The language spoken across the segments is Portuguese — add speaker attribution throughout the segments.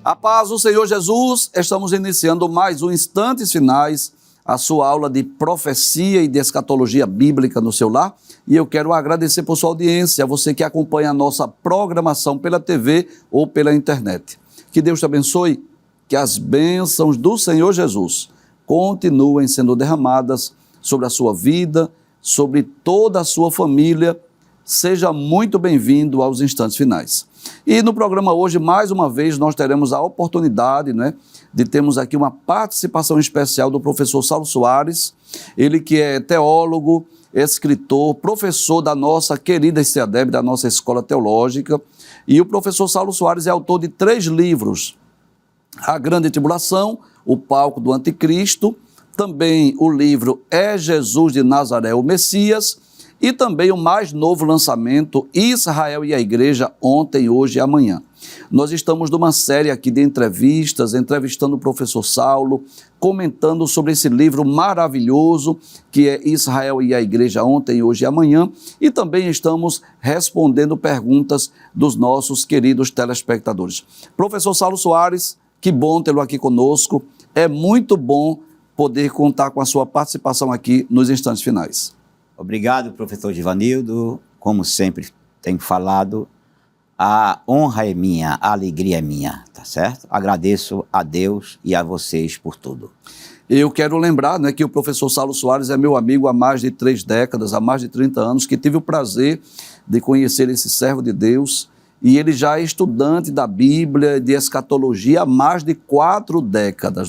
Speaker 1: A paz do Senhor Jesus, estamos iniciando mais um Instantes Finais, a sua aula de profecia e de escatologia bíblica no seu lar. E eu quero agradecer por sua audiência, a você que acompanha a nossa programação pela TV ou pela internet. Que Deus te abençoe, que as bênçãos do Senhor Jesus continuem sendo derramadas sobre a sua vida, sobre toda a sua família. Seja muito bem-vindo aos Instantes Finais. E no programa hoje, mais uma vez, nós teremos a oportunidade, de termos aqui uma participação especial do professor Saulo Soares, ele que é teólogo, escritor, professor da nossa querida ICEADEB, da nossa escola teológica, e o professor Saulo Soares é autor de 3 livros, A Grande Tribulação, O Palco do Anticristo, também o livro É Jesus de Nazaré, o Messias, e também o mais novo lançamento, Israel e a Igreja, Ontem, Hoje e Amanhã. Nós estamos numa série aqui de entrevistas, entrevistando o professor Saulo, comentando sobre esse livro maravilhoso, que é Israel e a Igreja, Ontem, Hoje e Amanhã, e também estamos respondendo perguntas dos nossos queridos telespectadores. Professor Saulo Soares, que bom tê-lo aqui conosco, é muito bom poder contar com a sua participação aqui nos Instantes Finais.
Speaker 2: Obrigado, professor Givanildo. Como sempre tenho falado, a honra é minha, a alegria é minha, tá certo? Agradeço a Deus e a vocês por tudo.
Speaker 1: Eu quero lembrar que o professor Saulo Soares é meu amigo há mais de 3 décadas, há mais de 30 anos, que tive o prazer de conhecer esse servo de Deus, e ele já é estudante da Bíblia, de escatologia há mais de 4 décadas,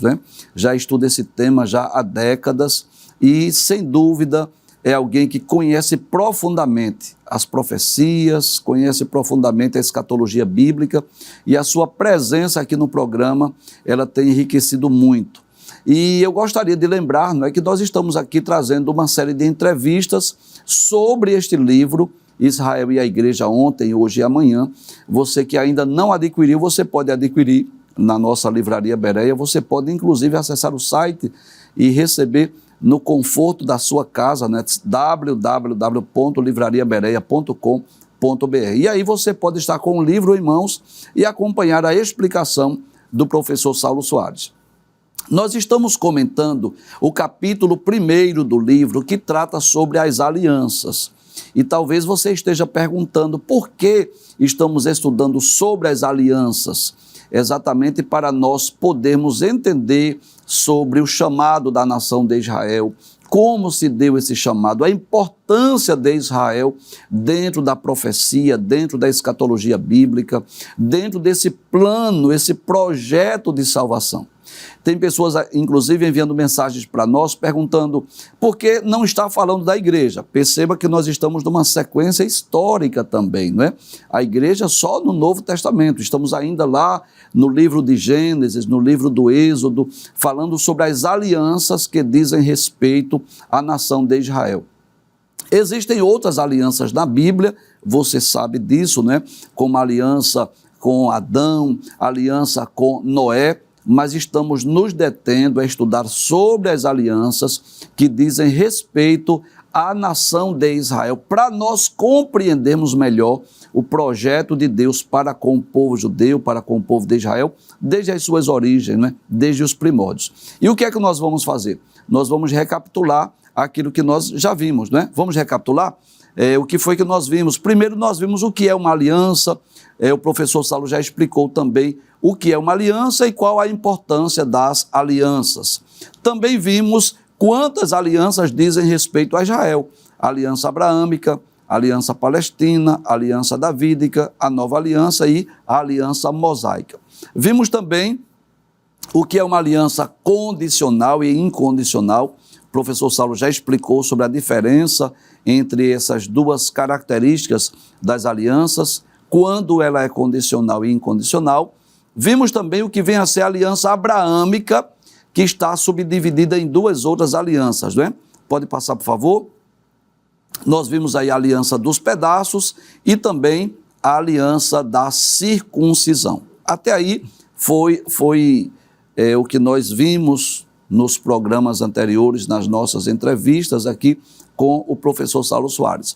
Speaker 1: Já estuda esse tema já há décadas e, sem dúvida, é alguém que conhece profundamente as profecias, conhece profundamente a escatologia bíblica, e a sua presença aqui no programa, ela tem enriquecido muito. E eu gostaria de lembrar, que nós estamos aqui trazendo uma série de entrevistas sobre este livro, Israel e a Igreja, Ontem, Hoje e Amanhã. Você que ainda não adquiriu, você pode adquirir na nossa livraria Bereia, você pode inclusive acessar o site e receber no conforto da sua casa, www.livrariabereia.com.br. E aí você pode estar com o livro em mãos e acompanhar a explicação do professor Saulo Soares. Nós estamos comentando o capítulo 1º do livro, que trata sobre as alianças. E talvez você esteja perguntando por que estamos estudando sobre as alianças. Exatamente para nós podermos entender sobre o chamado da nação de Israel, como se deu esse chamado, a importância de Israel dentro da profecia, dentro da escatologia bíblica, dentro desse plano, esse projeto de salvação. Tem pessoas, inclusive, enviando mensagens para nós, perguntando por que não está falando da igreja. Perceba que nós estamos numa sequência histórica também, A igreja só no Novo Testamento. Estamos ainda lá no livro de Gênesis, no livro do Êxodo, falando sobre as alianças que dizem respeito à nação de Israel. Existem outras alianças na Bíblia, você sabe disso, Como a aliança com Adão, a aliança com Noé, mas estamos nos detendo a estudar sobre as alianças que dizem respeito à nação de Israel, para nós compreendermos melhor o projeto de Deus para com o povo judeu, para com o povo de Israel, desde as suas origens, desde os primórdios. E o que é que nós vamos fazer? Nós vamos recapitular aquilo que nós já vimos, Vamos recapitular? O que foi que nós vimos? Primeiro nós vimos o que é uma aliança, o professor Saulo já explicou também o que é uma aliança e qual a importância das alianças. Também vimos quantas alianças dizem respeito a Israel: a aliança abraâmica, a aliança palestina, a aliança davídica, a nova aliança e a aliança mosaica. Vimos também o que é uma aliança condicional e incondicional. O professor Saulo já explicou sobre a diferença entre essas duas características das alianças, quando ela é condicional e incondicional. Vimos também o que vem a ser a aliança abraâmica, que está subdividida em duas outras alianças, não é? Pode passar, por favor? Nós vimos aí a aliança dos pedaços e também a aliança da circuncisão. Até aí foi o que nós vimos nos programas anteriores, nas nossas entrevistas aqui com o professor Saulo Soares.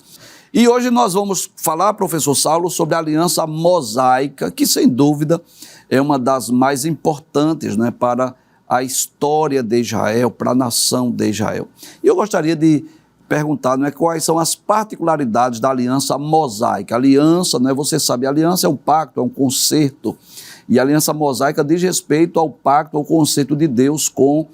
Speaker 1: E hoje nós vamos falar, professor Saulo, sobre a aliança mosaica, que sem dúvida é uma das mais importantes, né, para a história de Israel, para a nação de Israel. E eu gostaria de perguntar, não é, quais são as particularidades da aliança mosaica. Aliança, não é, você sabe, aliança é um pacto, é um concerto, e a aliança mosaica diz respeito ao pacto, ao concerto de Deus com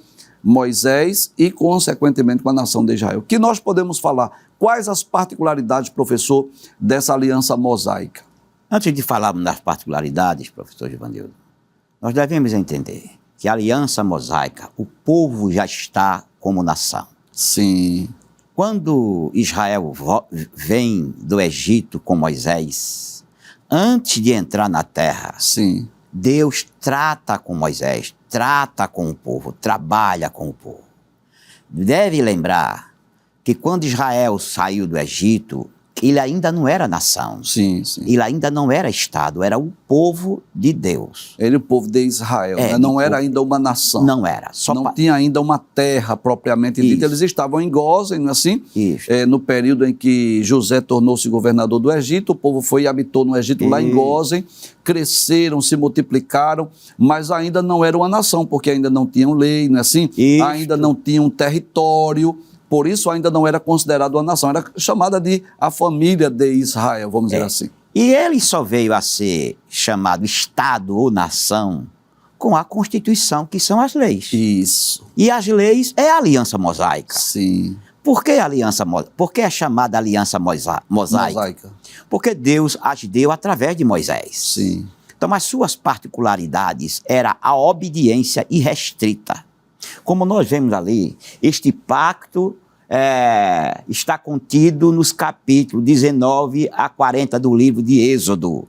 Speaker 1: Moisés e, consequentemente, com a nação de Israel. O que nós podemos falar? Quais as particularidades, professor, dessa aliança mosaica?
Speaker 2: Antes de falarmos das particularidades, professor Givanildo, nós devemos entender que a aliança mosaica, o povo já está como nação.
Speaker 1: Sim.
Speaker 2: Quando Israel vem do Egito com Moisés, antes de entrar na terra,
Speaker 1: sim,
Speaker 2: Deus trata com Moisés, trata com o povo, trabalha com o povo. Deve lembrar que quando Israel saiu do Egito, ele ainda não era nação.
Speaker 1: Sim, sim.
Speaker 2: Ele ainda não era Estado, era o povo de Deus.
Speaker 1: Ele, o povo de Israel, né? Não era ainda uma nação.
Speaker 2: Não era.
Speaker 1: Não tinha ainda uma terra propriamente dita. Eles estavam em Gósen, não é assim?
Speaker 2: Isso.
Speaker 1: No período em que José tornou-se governador do Egito, o povo foi e habitou no Egito, lá em Gósen, cresceram, se multiplicaram, mas ainda não era uma nação, porque ainda não tinham lei, não é assim?
Speaker 2: Isso.
Speaker 1: Ainda não tinham território. Por isso ainda não era considerado uma nação, era chamada de a família de Israel, vamos dizer assim.
Speaker 2: E ele só veio a ser chamado Estado ou nação com a Constituição, que são as leis.
Speaker 1: Isso.
Speaker 2: E as leis é a aliança mosaica.
Speaker 1: Sim.
Speaker 2: Por que a aliança mosaica? Por que é chamada aliança mosaica? Porque Deus as deu através de Moisés.
Speaker 1: Sim.
Speaker 2: Então as suas particularidades era a obediência irrestrita. Como nós vemos ali, este pacto está contido nos capítulos 19 a 40 do livro de Êxodo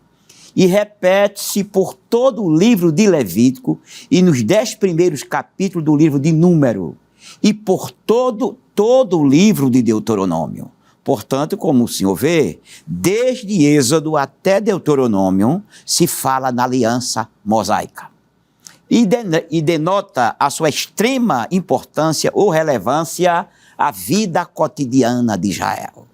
Speaker 2: e repete-se por todo o livro de Levítico e nos 10 primeiros capítulos do livro de Número e por todo o livro de Deuteronômio. Portanto, como o senhor vê, desde Êxodo até Deuteronômio se fala na aliança mosaica. E denota a sua extrema importância ou relevância à vida cotidiana de Israel.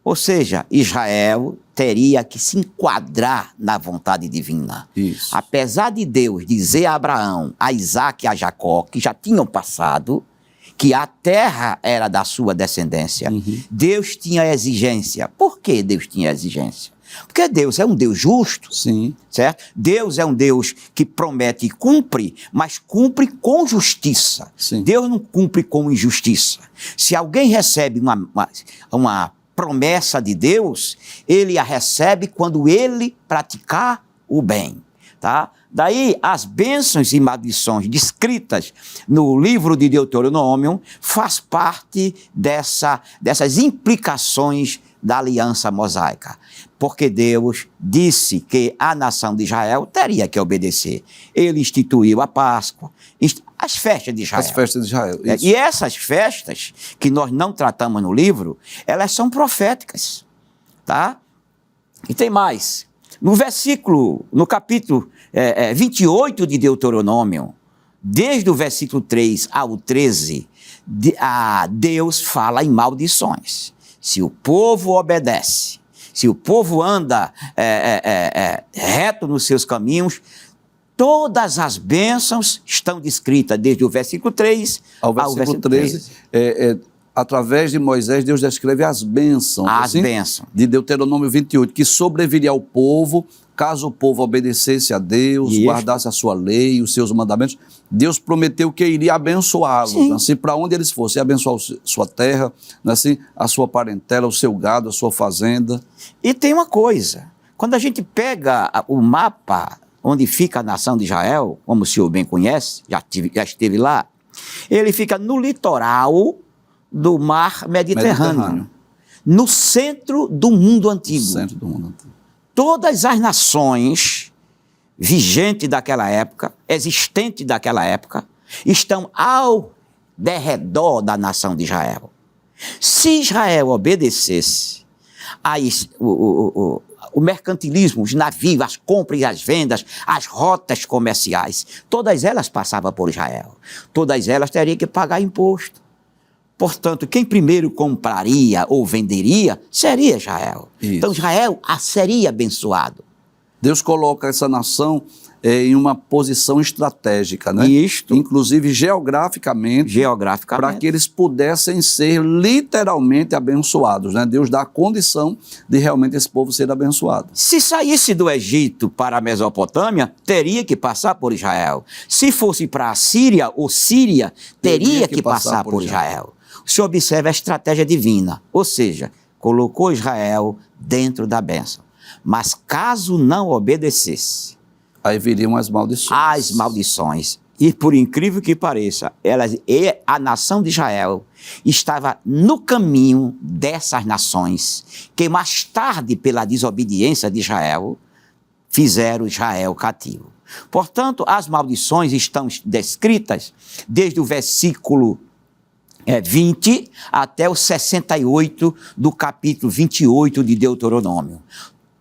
Speaker 2: Ou seja, Israel teria que se enquadrar na vontade divina.
Speaker 1: Isso.
Speaker 2: Apesar de Deus dizer a Abraão, a Isaac e a Jacó, que já tinham passado, que a terra era da sua descendência, Deus tinha exigência. Por que Deus tinha exigência? Porque Deus é um Deus justo,
Speaker 1: sim,
Speaker 2: certo? Deus é um Deus que promete e cumpre, mas cumpre com justiça.
Speaker 1: Sim.
Speaker 2: Deus não cumpre com injustiça. Se alguém recebe uma promessa de Deus, ele a recebe quando ele praticar o bem, tá? Daí as bênçãos e maldições descritas no livro de Deuteronômio faz parte dessas implicações da aliança mosaica, porque Deus disse que a nação de Israel teria que obedecer. Ele instituiu a Páscoa, as festas de Israel.
Speaker 1: As festas de Israel, isso.
Speaker 2: E essas festas, que nós não tratamos no livro, elas são proféticas, tá? E tem mais. No capítulo 28 de Deuteronômio, desde o versículo 3 ao 13, Deus fala em maldições. Se o povo obedece, se o povo anda reto nos seus caminhos, todas as bênçãos estão descritas desde o versículo 3 ao versículo 13.
Speaker 1: Através de Moisés, Deus descreve as bênçãos.
Speaker 2: As bênçãos.
Speaker 1: De Deuteronômio 28, que sobreviria ao povo, caso o povo obedecesse a Deus, guardasse a sua lei, os seus mandamentos. Deus prometeu que iria abençoá-los, assim, para onde eles fossem, abençoar a sua terra, assim, a sua parentela, o seu gado, a sua fazenda.
Speaker 2: E tem uma coisa, quando a gente pega o mapa onde fica a nação de Israel, como o senhor bem conhece, já esteve lá, ele fica no litoral do mar Mediterrâneo, no centro do mundo antigo.
Speaker 1: Centro do mundo antigo.
Speaker 2: Todas as nações vigentes daquela época, existentes daquela época, estão ao derredor da nação de Israel. Se Israel obedecesse o mercantilismo, os navios, as compras e as vendas, as rotas comerciais, todas elas passavam por Israel. Todas elas teriam que pagar imposto. Portanto, quem primeiro compraria ou venderia seria Israel.
Speaker 1: Isso.
Speaker 2: Então Israel seria abençoado.
Speaker 1: Deus coloca essa nação em uma posição estratégica, né?
Speaker 2: Isto.
Speaker 1: Inclusive geograficamente, para que eles pudessem ser literalmente abençoados, né? Deus dá a condição de realmente esse povo ser abençoado.
Speaker 2: Se saísse do Egito para a Mesopotâmia, teria que passar por Israel. Se fosse para a Síria ou Síria, teria que passar por Israel. O senhor observa a estratégia divina, ou seja, colocou Israel dentro da bênção. Mas caso não obedecesse,
Speaker 1: aí viriam as maldições.
Speaker 2: As maldições. E por incrível que pareça, a nação de Israel estava no caminho dessas nações que mais tarde, pela desobediência de Israel, fizeram Israel cativo. Portanto, as maldições estão descritas desde o versículo 20 até o 68 do capítulo 28 de Deuteronômio.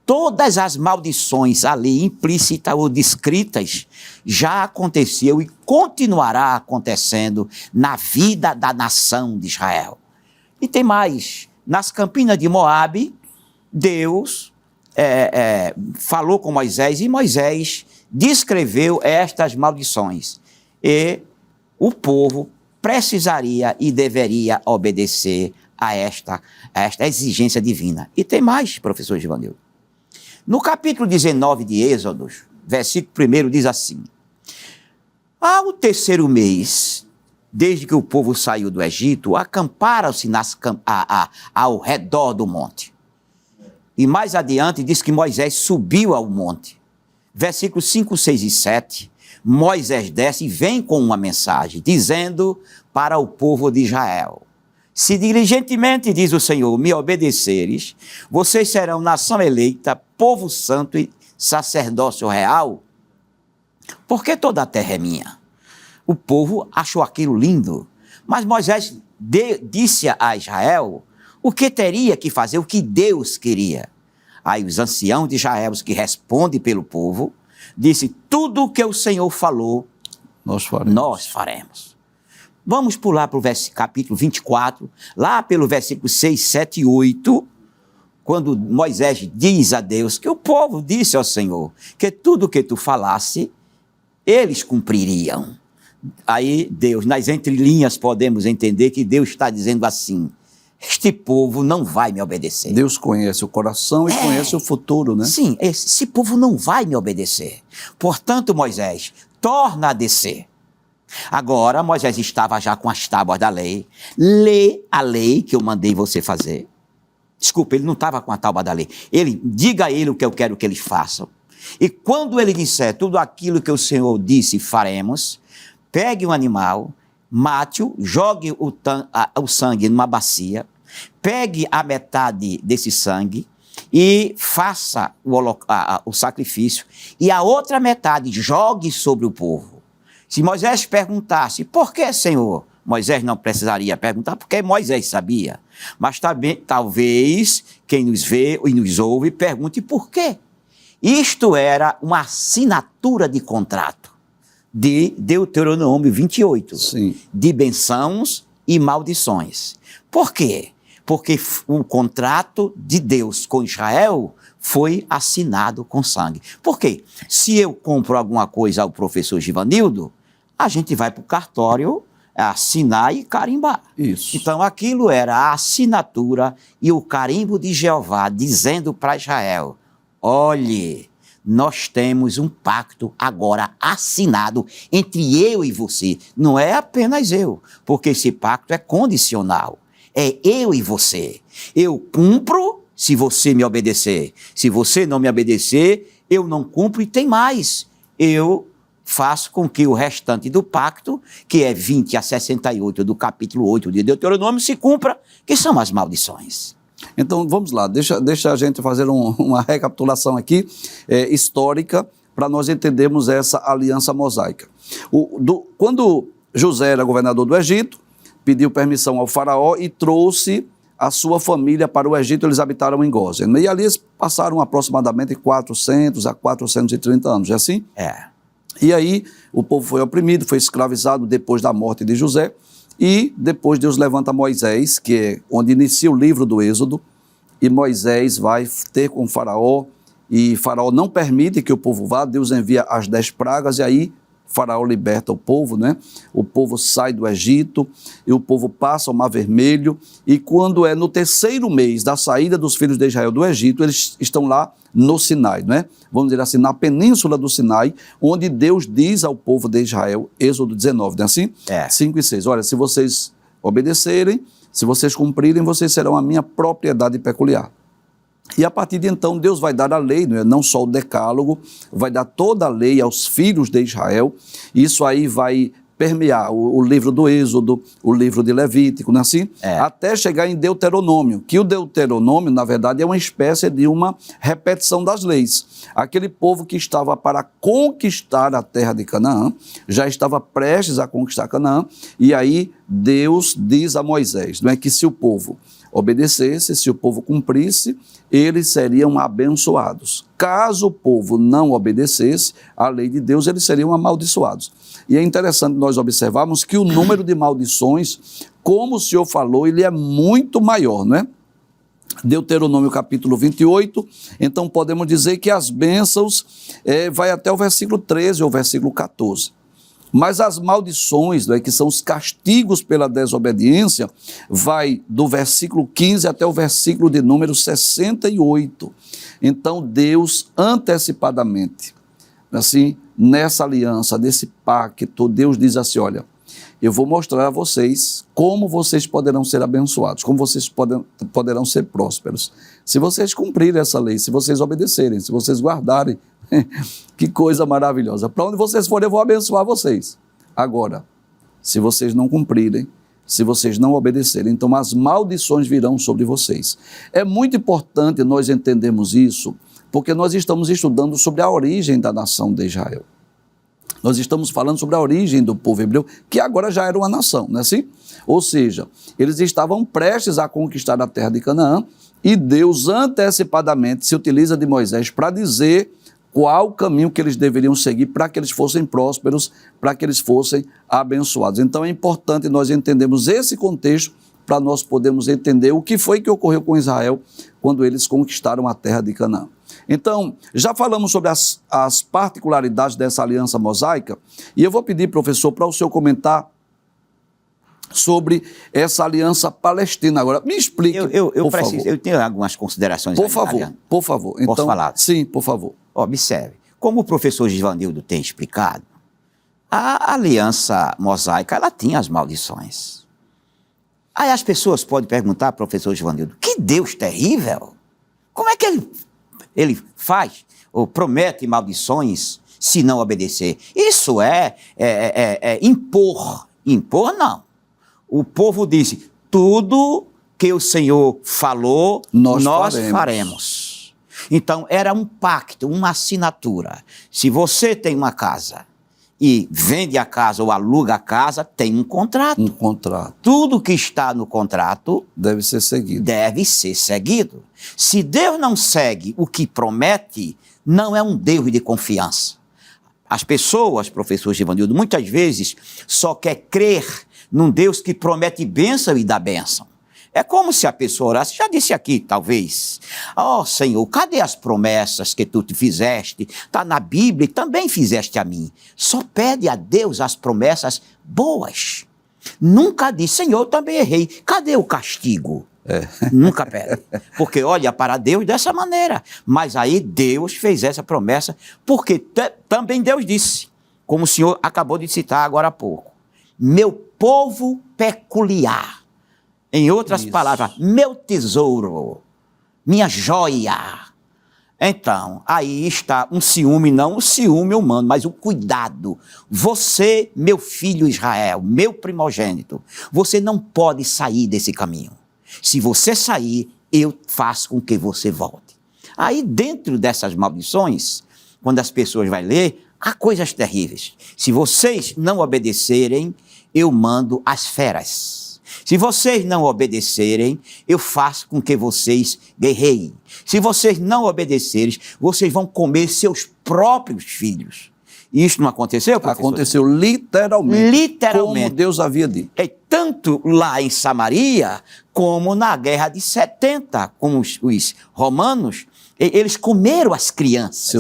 Speaker 2: Todas as maldições ali implícitas ou descritas já aconteceu e continuará acontecendo na vida da nação de Israel. E tem mais, nas campinas de Moabe, Deus falou com Moisés e Moisés descreveu estas maldições. E o povo precisaria e deveria obedecer a esta exigência divina. E tem mais, professor Givanildo. No capítulo 19 de Êxodos, versículo 1 diz assim: ao terceiro mês, desde que o povo saiu do Egito, acamparam-se ao redor do monte. E mais adiante diz que Moisés subiu ao monte. Versículos 5, 6 e 7, Moisés desce e vem com uma mensagem, dizendo para o povo de Israel: se diligentemente, diz o Senhor, me obedeceres, vocês serão nação eleita, povo santo e sacerdócio real, porque toda a terra é minha. O povo achou aquilo lindo, mas Moisés disse a Israel o que teria que fazer, o que Deus queria. Aí os anciãos de Israel, os que respondem pelo povo, disse: tudo o que o Senhor falou, nós faremos. Vamos pular para o capítulo 24, lá pelo versículo 6, 7 e 8, quando Moisés diz a Deus que o povo disse ao Senhor que tudo o que tu falasse, eles cumpririam. Aí Deus, nas entrelinhas, podemos entender que Deus está dizendo assim: este povo não vai me obedecer.
Speaker 1: Deus conhece o coração e conhece o futuro, né?
Speaker 2: Sim, esse povo não vai me obedecer. Portanto, Moisés, torna a descer. Agora, Moisés estava já com as tábuas da lei. Lê a lei que eu mandei você fazer. Desculpa, ele não estava com a tábua da lei. Diga a ele o que eu quero que eles façam. E quando ele disser tudo aquilo que o Senhor disse, faremos, pegue um animal, mate-o, jogue o sangue numa bacia, pegue a metade desse sangue e faça o sacrifício, e a outra metade jogue sobre o povo. Se Moisés perguntasse, por que, Senhor? Moisés não precisaria perguntar, porque Moisés sabia. Mas também, talvez, quem nos vê e nos ouve, pergunte por quê. Isto era uma assinatura de contrato de Deuteronômio 28,
Speaker 1: Sim.
Speaker 2: de bênçãos e maldições. Por quê? Porque o contrato de Deus com Israel foi assinado com sangue. Por quê? Se eu compro alguma coisa ao professor Givanildo, a gente vai para o cartório assinar e carimbar.
Speaker 1: Isso.
Speaker 2: Então aquilo era a assinatura e o carimbo de Jeová dizendo para Israel: olhe, nós temos um pacto agora assinado entre eu e você. Não é apenas eu, porque esse pacto é condicional. É eu e você. Eu cumpro se você me obedecer. Se você não me obedecer, eu não cumpro, e tem mais. Eu faço com que o restante do pacto, que é 20 a 68 do capítulo 8 de Deuteronômio, se cumpra, que são as maldições.
Speaker 1: Então, vamos lá, deixa a gente fazer uma recapitulação aqui, histórica, para nós entendermos essa aliança mosaica. Quando José era governador do Egito, pediu permissão ao faraó e trouxe a sua família para o Egito. Eles habitaram em Gósen. E ali eles passaram aproximadamente 400 a 430 anos, é assim? E aí o povo foi oprimido, foi escravizado depois da morte de José, e depois Deus levanta Moisés, que é onde inicia o livro do Êxodo, e Moisés vai ter com Faraó, e Faraó não permite que o povo vá, Deus envia as 10 pragas, e aí Faraó liberta o povo, né? O povo sai do Egito e o povo passa o Mar Vermelho, e quando é no 3º mês da saída dos filhos de Israel do Egito, eles estão lá no Sinai, né? Vamos dizer assim, na península do Sinai, onde Deus diz ao povo de Israel, Êxodo 19, não é assim? 5 e 6, olha, se vocês obedecerem, se vocês cumprirem, vocês serão a minha propriedade peculiar. E a partir de então, Deus vai dar a lei, não só o decálogo, vai dar toda a lei aos filhos de Israel. Isso aí vai permear o livro do Êxodo, o livro de Levítico, não é assim? Até chegar em Deuteronômio, que o Deuteronômio, na verdade, é uma espécie de uma repetição das leis. Aquele povo que estava para conquistar a terra de Canaã, já estava prestes a conquistar Canaã, e aí Deus diz a Moisés, não é, que se o povo obedecesse, se o povo cumprisse, eles seriam abençoados. Caso o povo não obedecesse à lei de Deus, eles seriam amaldiçoados. E é interessante nós observarmos que o número de maldições, como o Senhor falou, ele é muito maior, não é? Deuteronômio capítulo 28, então podemos dizer que as bênçãos vai até o versículo 13 ou versículo 14. Mas as maldições, que são os castigos pela desobediência, vai do versículo 15 até o versículo de número 68. Então Deus antecipadamente, assim, nessa aliança, nesse pacto, Deus diz assim, olha, eu vou mostrar a vocês como vocês poderão ser abençoados, como vocês poderão ser prósperos. Se vocês cumprirem essa lei, se vocês obedecerem, se vocês guardarem, que coisa maravilhosa. Para onde vocês forem, eu vou abençoar vocês. Agora, se vocês não cumprirem, se vocês não obedecerem, então as maldições virão sobre vocês. É muito importante nós entendermos isso, porque nós estamos estudando sobre a origem da nação de Israel. Nós estamos falando sobre a origem do povo hebreu, que agora já era uma nação, não é assim? Ou seja, eles estavam prestes a conquistar a terra de Canaã, e Deus antecipadamente se utiliza de Moisés para dizer qual o caminho que eles deveriam seguir para que eles fossem prósperos, para que eles fossem abençoados. Então é importante nós entendermos esse contexto para nós podermos entender o que foi que ocorreu com Israel quando eles conquistaram a terra de Canaã. Então, já falamos sobre as particularidades dessa aliança mosaica, e eu vou pedir, professor, para o senhor comentar sobre essa aliança palestina. Agora, me explique, por favor.
Speaker 2: Eu tenho algumas considerações.
Speaker 1: Por favor. Então,
Speaker 2: posso falar?
Speaker 1: Sim, por favor.
Speaker 2: Observe, como o professor Givanildo tem explicado, a aliança mosaica, ela tinha as maldições. Aí as pessoas podem perguntar, professor Givanildo, que Deus terrível! Como é que ele faz ou promete maldições se não obedecer? Isso é impor. Impor, não. O povo disse, tudo que o Senhor falou, nós faremos. Então, era um pacto, uma assinatura. Se você tem uma casa e vende a casa ou aluga a casa, tem um contrato.
Speaker 1: Um contrato.
Speaker 2: Tudo que está no contrato
Speaker 1: deve ser seguido.
Speaker 2: Deve ser seguido. Se Deus não segue o que promete, não é um Deus de confiança. As pessoas, professor Givanildo, muitas vezes só quer crer num Deus que promete bênção e dá bênção. É como se a pessoa orasse, já disse aqui, talvez, ó Senhor, cadê as promessas que tu te fizeste? Está na Bíblia e também fizeste a mim. Só pede a Deus as promessas boas. Nunca diz, Senhor, eu também errei. Cadê o castigo? Nunca pede. Porque olha para Deus dessa maneira. Mas aí Deus fez essa promessa, porque também Deus disse, como o senhor acabou de citar agora há pouco, meu povo peculiar. Em outras palavras, meu tesouro, minha joia. Então, aí está um ciúme, não o ciúme humano, mas o cuidado. Você, meu filho Israel, meu primogênito, você não pode sair desse caminho. Se você sair, eu faço com que você volte. Aí, dentro dessas maldições, quando as pessoas vão ler, há coisas terríveis. Se vocês não obedecerem, eu mando as feras. Se vocês não obedecerem, eu faço com que vocês guerreiem. Se vocês não obedecerem, vocês vão comer seus próprios filhos. Isso não aconteceu, professor?
Speaker 1: Aconteceu literalmente.
Speaker 2: Literalmente.
Speaker 1: Como Deus havia dito.
Speaker 2: É tanto lá em Samaria, como na Guerra de 70, com os romanos, eles comeram as crianças.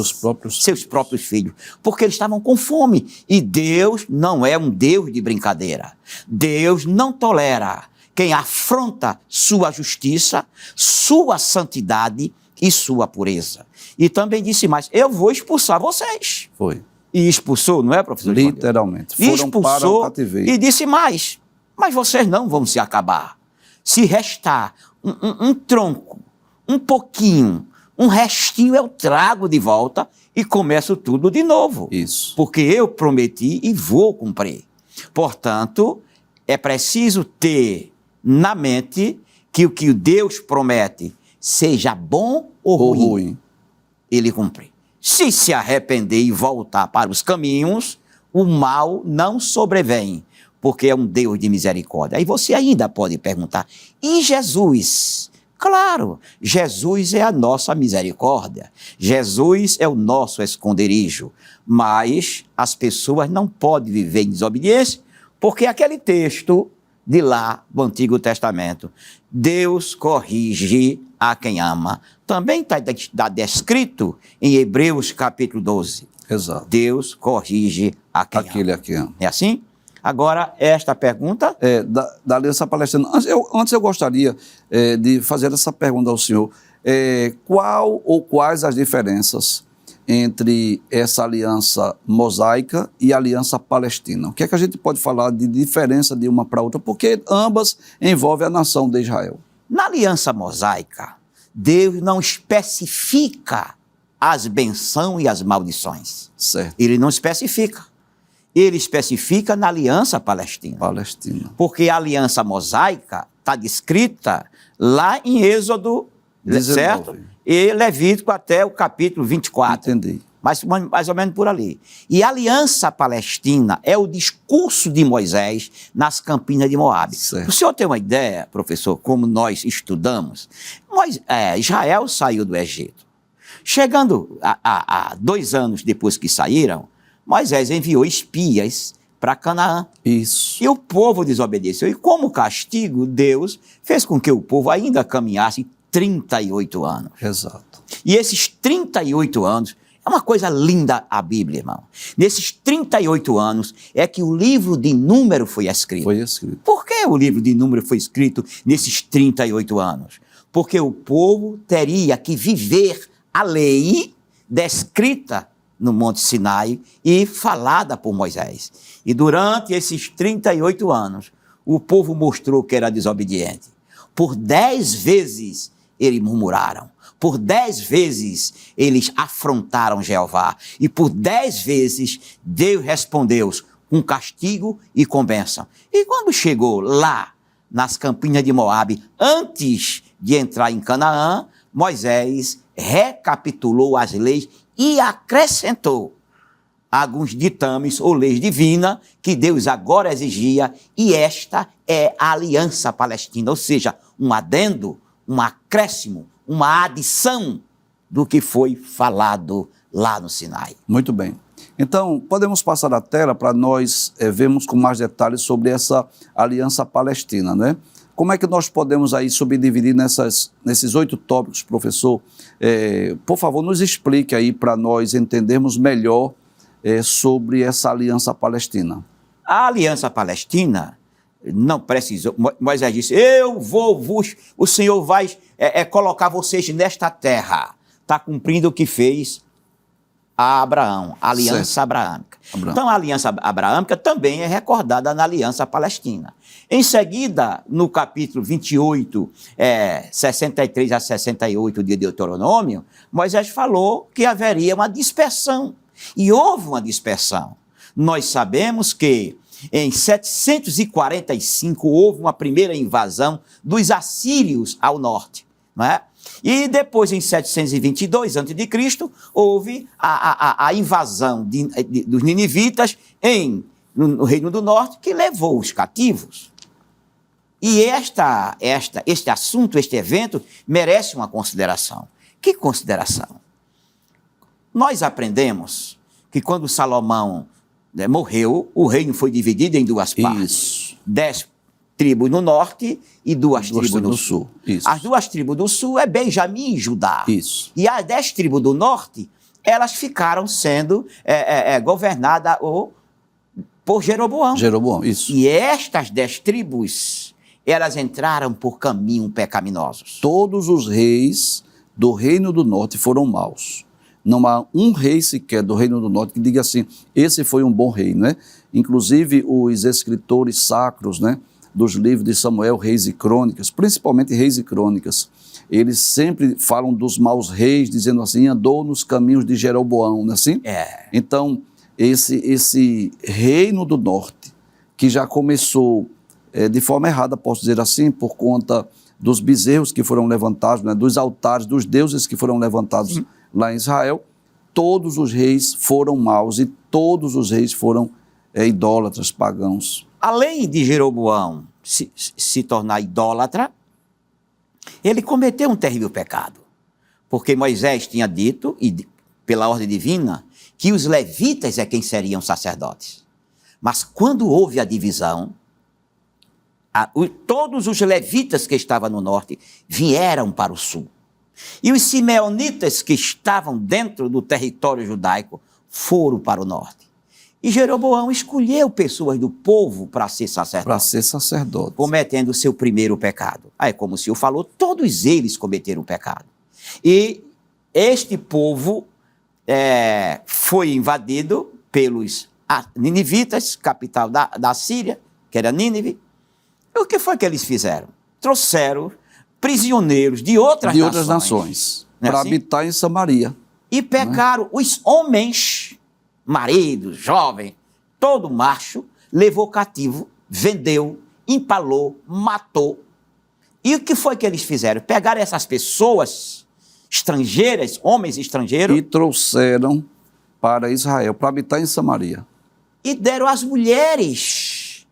Speaker 2: Seus próprios filhos. Porque eles estavam com fome. E Deus não é um Deus de brincadeira. Deus não tolera quem afronta sua justiça, sua santidade e sua pureza. E também disse mais, eu vou expulsar vocês.
Speaker 1: Foi.
Speaker 2: E expulsou, não é, professor?
Speaker 1: Literalmente.
Speaker 2: E expulsou e disse mais, mas vocês não vão se acabar. Se restar um tronco, um pouquinho, um restinho, eu trago de volta e começo tudo de novo.
Speaker 1: Isso.
Speaker 2: Porque eu prometi e vou cumprir. Portanto, é preciso ter na mente que o que Deus promete, seja bom ou ruim, ele cumpre. Se arrepender e voltar para os caminhos, o mal não sobrevém, porque é um Deus de misericórdia. Aí você ainda pode perguntar, e Jesus? Claro, Jesus é a nossa misericórdia, Jesus é o nosso esconderijo, mas as pessoas não podem viver em desobediência, porque aquele texto de lá do Antigo Testamento, Deus corrige a quem ama, também está descrito em Hebreus capítulo 12.
Speaker 1: Exato.
Speaker 2: Deus corrige a quem
Speaker 1: Aquele
Speaker 2: ama.
Speaker 1: a quem ama.
Speaker 2: É assim? Agora, esta pergunta...
Speaker 1: Da Aliança Palestina. Antes eu gostaria de fazer essa pergunta ao senhor. Qual ou quais as diferenças entre essa aliança mosaica e a aliança palestina? O que é que a gente pode falar de diferença de uma para outra? Porque ambas envolvem a nação de Israel.
Speaker 2: Na aliança mosaica, Deus não especifica as bênçãos e as maldições.
Speaker 1: Certo.
Speaker 2: Ele não especifica. Ele especifica na aliança palestina. Porque a aliança mosaica está descrita lá em Êxodo, 19. Certo? E Levítico até o capítulo 24.
Speaker 1: Entendi.
Speaker 2: Mais ou menos por ali. E a aliança palestina é o discurso de Moisés nas campinas de Moabe.
Speaker 1: Certo.
Speaker 2: O senhor tem uma ideia, professor, como nós estudamos? Israel saiu do Egito. Chegando a 2 anos depois que saíram, Moisés enviou espias para Canaã.
Speaker 1: Isso.
Speaker 2: E o povo desobedeceu. E como castigo, Deus fez com que o povo ainda caminhasse 38 anos.
Speaker 1: Exato.
Speaker 2: E esses 38 anos, é uma coisa linda a Bíblia, irmão. Nesses 38 anos é que o livro de Número foi escrito.
Speaker 1: Foi escrito.
Speaker 2: Por que o livro de Número foi escrito nesses 38 anos? Porque o povo teria que viver a lei descrita no Monte Sinai e falada por Moisés. E durante esses 38 anos, o povo mostrou que era desobediente. Por 10 vezes eles murmuraram. Por 10 vezes eles afrontaram Jeová. E por 10 vezes Deus respondeu com castigo e com bênção. E quando chegou lá, nas campinas de Moabe, antes de entrar em Canaã, Moisés recapitulou as leis e acrescentou alguns ditames ou leis divinas que Deus agora exigia, e esta é a aliança palestina, ou seja, um adendo, um acréscimo, uma adição do que foi falado lá no Sinai.
Speaker 1: Muito bem. Então, podemos passar a tela para nós vermos com mais detalhes sobre essa aliança palestina, né? Como é que nós podemos aí subdividir nesses 8 tópicos, professor? Por favor, nos explique aí para nós entendermos melhor sobre essa aliança palestina.
Speaker 2: A aliança palestina não precisou. Moisés disse, o Senhor vai colocar vocês nesta terra. Está cumprindo o que fez a Abraão, a aliança abraâmica. Então, a aliança abraâmica também é recordada na aliança palestina. Em seguida, no capítulo 28, 63 a 68 de Deuteronômio, Moisés falou que haveria uma dispersão. E houve uma dispersão. Nós sabemos que em 745 houve uma primeira invasão dos assírios ao norte, não é? E depois, em 722 a.C., houve a invasão dos ninivitas em no Reino do Norte que levou os cativos. E este assunto, este evento, merece uma consideração. Que consideração? Nós aprendemos que quando Salomão morreu, o reino foi dividido em duas partes.
Speaker 1: Isso.
Speaker 2: 10 tribos no norte e duas tribos no sul.
Speaker 1: Isso.
Speaker 2: As 2 tribos do sul é Benjamim e Judá.
Speaker 1: Isso.
Speaker 2: E as 10 tribos do norte, elas ficaram sendo governadas por Jeroboão.
Speaker 1: Jeroboão, isso.
Speaker 2: E estas 10 tribos, elas entraram por caminhos pecaminosos.
Speaker 1: Todos os reis do Reino do Norte foram maus. Não há um rei sequer do Reino do Norte que diga assim, esse foi um bom rei, né? Inclusive os escritores sacros, né, dos livros de Samuel, Reis e Crônicas, principalmente Reis e Crônicas, eles sempre falam dos maus reis, dizendo assim, andou nos caminhos de Jeroboão, não é assim? Então, esse Reino do Norte, que já começou de forma errada, posso dizer assim, por conta dos bezerros que foram levantados, né, dos altares, dos deuses que foram levantados lá em Israel, todos os reis foram maus e todos os reis foram idólatras, pagãos.
Speaker 2: Além de Jeroboão se tornar idólatra, ele cometeu um terrível pecado, porque Moisés tinha dito, pela ordem divina, que os levitas é quem seriam sacerdotes. Mas quando houve a divisão, todos os levitas que estavam no norte vieram para o sul. E os simeonitas que estavam dentro do território judaico foram para o norte. E Jeroboão escolheu pessoas do povo para ser sacerdote.
Speaker 1: Para ser sacerdote.
Speaker 2: Cometendo o seu primeiro pecado. Aí, como o senhor falou, todos eles cometeram pecado. E este povo foi invadido pelos ninivitas, capital da Síria, que era Nínive. E o que foi que eles fizeram? Trouxeram prisioneiros de outras
Speaker 1: nações para
Speaker 2: assim?
Speaker 1: habitar em Samaria.
Speaker 2: E pecaram os homens, maridos, jovens, todo macho, levou cativo, vendeu, empalou, matou. E o que foi que eles fizeram? Pegaram essas pessoas estrangeiras, homens estrangeiros,
Speaker 1: e trouxeram para Israel, para habitar em Samaria.
Speaker 2: E deram as mulheres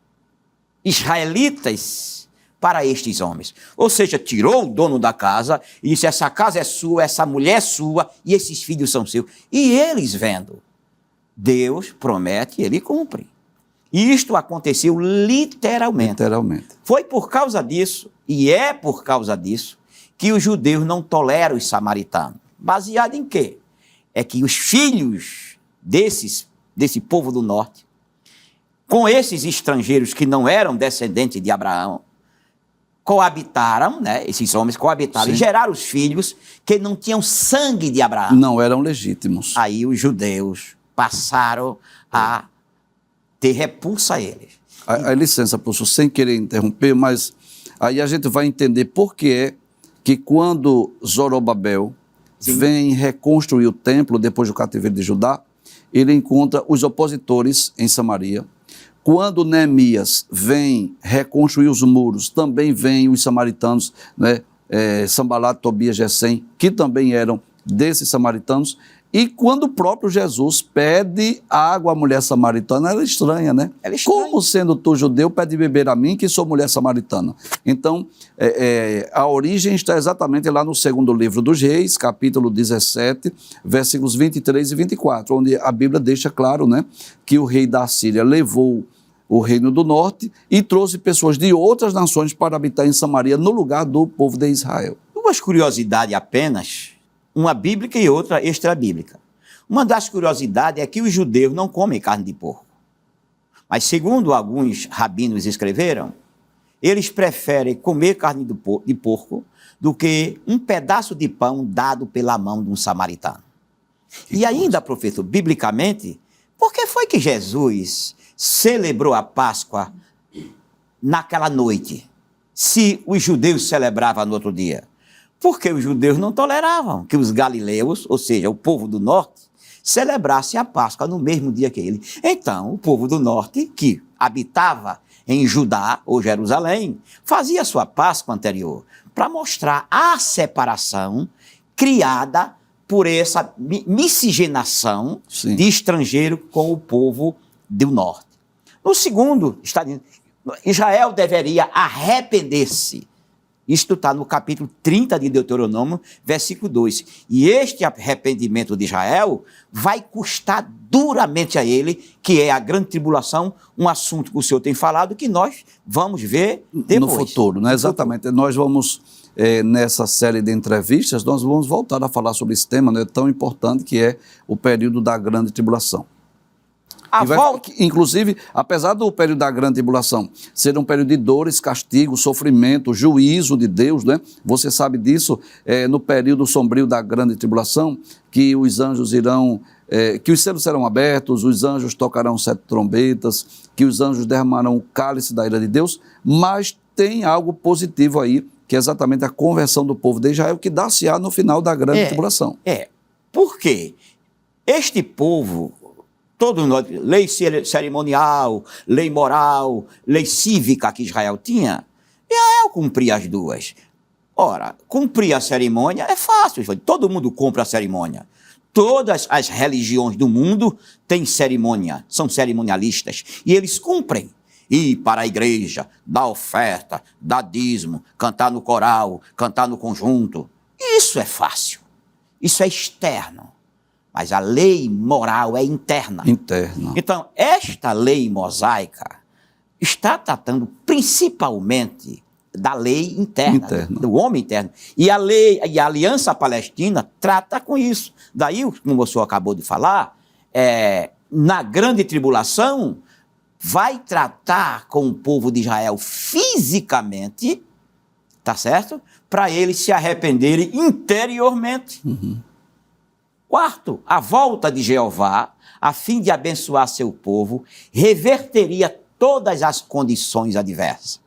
Speaker 2: israelitas para estes homens. Ou seja, tirou o dono da casa e disse, essa casa é sua, essa mulher é sua e esses filhos são seus. E eles vendo, Deus promete e ele cumpre. E isto aconteceu literalmente.
Speaker 1: Literalmente.
Speaker 2: Foi por causa disso, e é por causa disso, que os judeus não toleram os samaritanos. Baseado em quê? É que os filhos desse povo do norte, com esses estrangeiros que não eram descendentes de Abraão, coabitaram, né? Esses homens coabitaram. Sim. E geraram os filhos que não tinham sangue de Abraão.
Speaker 1: Não eram legítimos.
Speaker 2: Aí os judeus passaram a ter repulsa a eles.
Speaker 1: Licença, professor, sem querer interromper, mas aí a gente vai entender por que é que quando Zorobabel vem reconstruir o templo depois do cativeiro de Judá, ele encontra os opositores em Samaria. Quando Neemias vem reconstruir os muros, também vêm os samaritanos, né, Sanbalat, Tobias, Gesem, que também eram desses samaritanos. E quando o próprio Jesus pede água à mulher samaritana, ela é estranha, né? Ela é estranha. Como sendo tu judeu, pede beber a mim, que sou mulher samaritana? Então, a origem está exatamente lá no segundo livro dos Reis, capítulo 17, versículos 23 e 24, onde a Bíblia deixa claro, né, que o rei da Síria levou o reino do norte e trouxe pessoas de outras nações para habitar em Samaria, no lugar do povo de Israel.
Speaker 2: Duas curiosidades apenas, uma bíblica e outra extra-bíblica. Uma das curiosidades é que os judeus não comem carne de porco. Mas, segundo alguns rabinos escreveram, eles preferem comer carne de porco do que um pedaço de pão dado pela mão de um samaritano. E ainda, professor, biblicamente, por que foi que Jesus celebrou a Páscoa naquela noite, se os judeus celebravam no outro dia? Porque os judeus não toleravam que os galileus, ou seja, o povo do norte, celebrasse a Páscoa no mesmo dia que ele. Então, o povo do norte, que habitava em Judá ou Jerusalém, fazia sua Páscoa anterior, para mostrar a separação criada por essa miscigenação de estrangeiro com o povo do norte. No segundo, está dizendo, Israel deveria arrepender-se. Isto está no capítulo 30 de Deuteronômio, versículo 2. E este arrependimento de Israel vai custar duramente a ele, que é a grande tribulação, um assunto que o senhor tem falado, que nós vamos ver depois.
Speaker 1: No futuro, né? Exatamente. Nós vamos, nessa série de entrevistas, nós vamos voltar a falar sobre esse tema, né, tão importante que é o período da grande tribulação. Inclusive, apesar do período da grande tribulação ser um período de dores, castigo, sofrimento, juízo de Deus, né? Você sabe disso, no período sombrio da grande tribulação, que os anjos irão, que os céus serão abertos, os anjos tocarão 7 trombetas, que os anjos derramarão o cálice da ira de Deus, mas tem algo positivo aí, que é exatamente a conversão do povo de Israel, que dá-se-á no final da grande tribulação.
Speaker 2: Por quê? Este povo, lei cerimonial, lei moral, lei cívica que Israel tinha, Israel cumpria as duas. Ora, cumprir a cerimônia é fácil, todo mundo cumpre a cerimônia. Todas as religiões do mundo têm cerimônia, são cerimonialistas, e eles cumprem. Ir para a igreja, dar oferta, dar dízimo, cantar no coral, cantar no conjunto. Isso é fácil, isso é externo. Mas a lei moral é interna. Então, esta lei mosaica está tratando principalmente da lei interna. Do homem interno. E a lei, e a Aliança Palestina trata com isso. Daí, como o senhor acabou de falar, na grande tribulação, vai tratar com o povo de Israel fisicamente, tá certo? Para eles se arrependerem interiormente. Quarto, a volta de Jeová, a fim de abençoar seu povo, reverteria todas as condições adversas.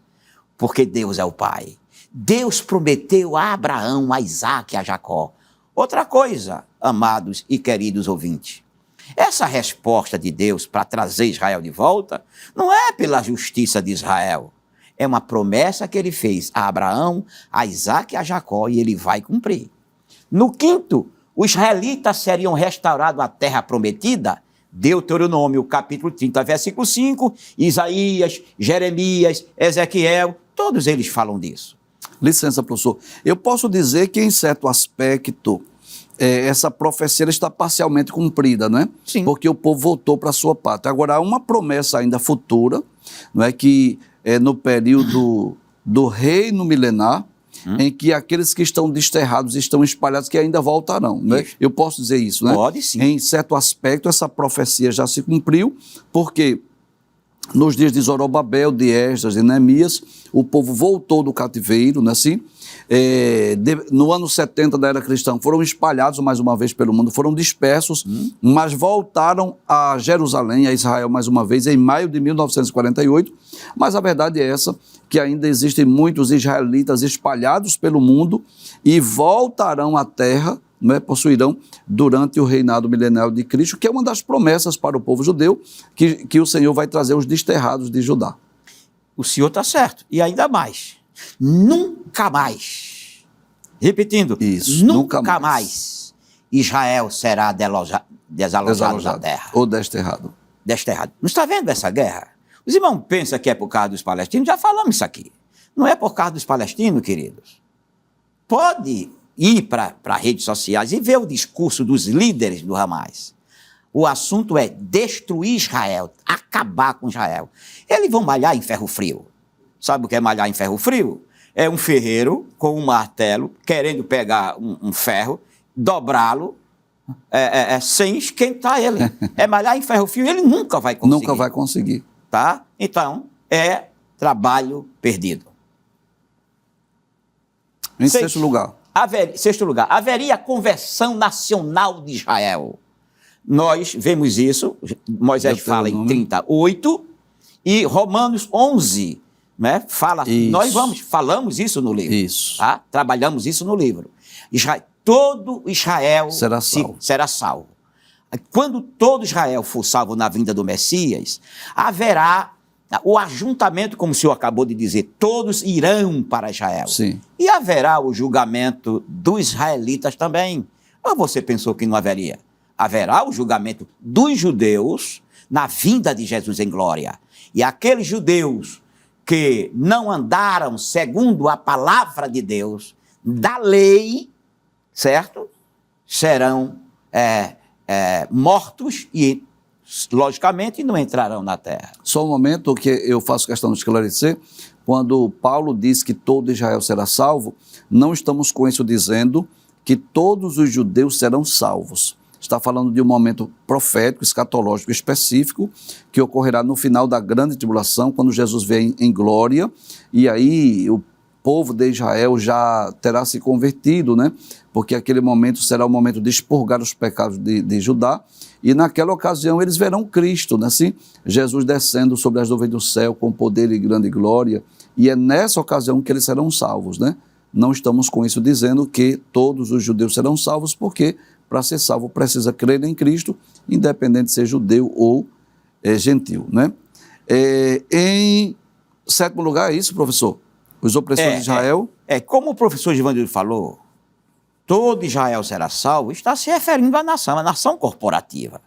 Speaker 2: Porque Deus é o Pai. Deus prometeu a Abraão, a Isaque e a Jacó. Outra coisa, amados e queridos ouvintes, essa resposta de Deus para trazer Israel de volta não é pela justiça de Israel. É uma promessa que ele fez a Abraão, a Isaque e a Jacó, e ele vai cumprir. No quinto, os israelitas seriam restaurados à terra prometida, Deuteronômio, capítulo 30, versículo 5, Isaías, Jeremias, Ezequiel, todos eles falam disso.
Speaker 1: Licença, professor. Eu posso dizer que, em certo aspecto, essa profecia está parcialmente cumprida, não é?
Speaker 2: Sim.
Speaker 1: Porque o povo voltou para a sua pátria. Agora, há uma promessa ainda futura, não é? Que no período do reino milenar, em que aqueles que estão desterrados estão espalhados, que ainda voltarão, né? Eu posso dizer isso, né?
Speaker 2: Pode sim.
Speaker 1: Em certo aspecto, essa profecia já se cumpriu, porque nos dias de Zorobabel, de Esdras, de Neemias, o povo voltou do cativeiro, não é assim? No ano 70 da era cristã, foram espalhados mais uma vez pelo mundo, foram dispersos, mas voltaram a Jerusalém, a Israel mais uma vez, em maio de 1948, mas a verdade é essa, que ainda existem muitos israelitas espalhados pelo mundo e voltarão à terra, não é, possuirão durante o reinado milenial de Cristo, que é uma das promessas para o povo judeu, que o Senhor vai trazer os desterrados de Judá.
Speaker 2: O senhor está certo, e ainda mais, nunca mais, repetindo,
Speaker 1: isso,
Speaker 2: nunca mais Israel será desalojado da terra.
Speaker 1: Ou desterrado.
Speaker 2: Não está vendo essa guerra? Os irmãos pensam que é por causa dos palestinos, já falamos isso aqui. Não é por causa dos palestinos, queridos. Pode ir para redes sociais e ver o discurso dos líderes do Hamas. O assunto é destruir Israel, acabar com Israel. Eles vão malhar em ferro frio. Sabe o que é malhar em ferro frio? É um ferreiro com um martelo, querendo pegar um ferro, dobrá-lo, sem esquentar ele. É malhar em ferro frio, ele nunca vai conseguir.
Speaker 1: Nunca vai conseguir.
Speaker 2: Tá? Então, é trabalho perdido.
Speaker 1: Em sexto lugar,
Speaker 2: haveria conversão nacional de Israel. Nós vemos isso, Moisés fala em 38, e Romanos 11, né, fala, falamos isso no livro.
Speaker 1: Isso.
Speaker 2: Tá? Trabalhamos isso no livro. Todo Israel será salvo. Quando todo Israel for salvo na vinda do Messias, haverá o ajuntamento, como o senhor acabou de dizer, todos irão para Israel.
Speaker 1: Sim.
Speaker 2: E haverá o julgamento dos israelitas também. Ou você pensou que não haveria? Haverá o julgamento dos judeus na vinda de Jesus em glória. E aqueles judeus que não andaram segundo a palavra de Deus, da lei, certo? Serão mortos e, logicamente, não entrarão na terra.
Speaker 1: Só um momento que eu faço questão de esclarecer. Quando Paulo diz que todo Israel será salvo, não estamos com isso dizendo que todos os judeus serão salvos. Está falando de um momento profético, escatológico específico, que ocorrerá no final da grande tribulação, quando Jesus vem em glória, e aí o povo de Israel já terá se convertido, né? Porque aquele momento será o momento de expurgar os pecados de Judá, e naquela ocasião eles verão Cristo, né? Assim, Jesus descendo sobre as nuvens do céu com poder e grande glória, e é nessa ocasião que eles serão salvos, né? Não estamos com isso dizendo que todos os judeus serão salvos, porque para ser salvo precisa crer em Cristo, independente de ser judeu ou gentil, né? Em sétimo lugar, é isso, professor? Os opressores de Israel?
Speaker 2: Como o professor Givanildo falou, todo Israel será salvo, está se referindo à nação, a nação corporativa.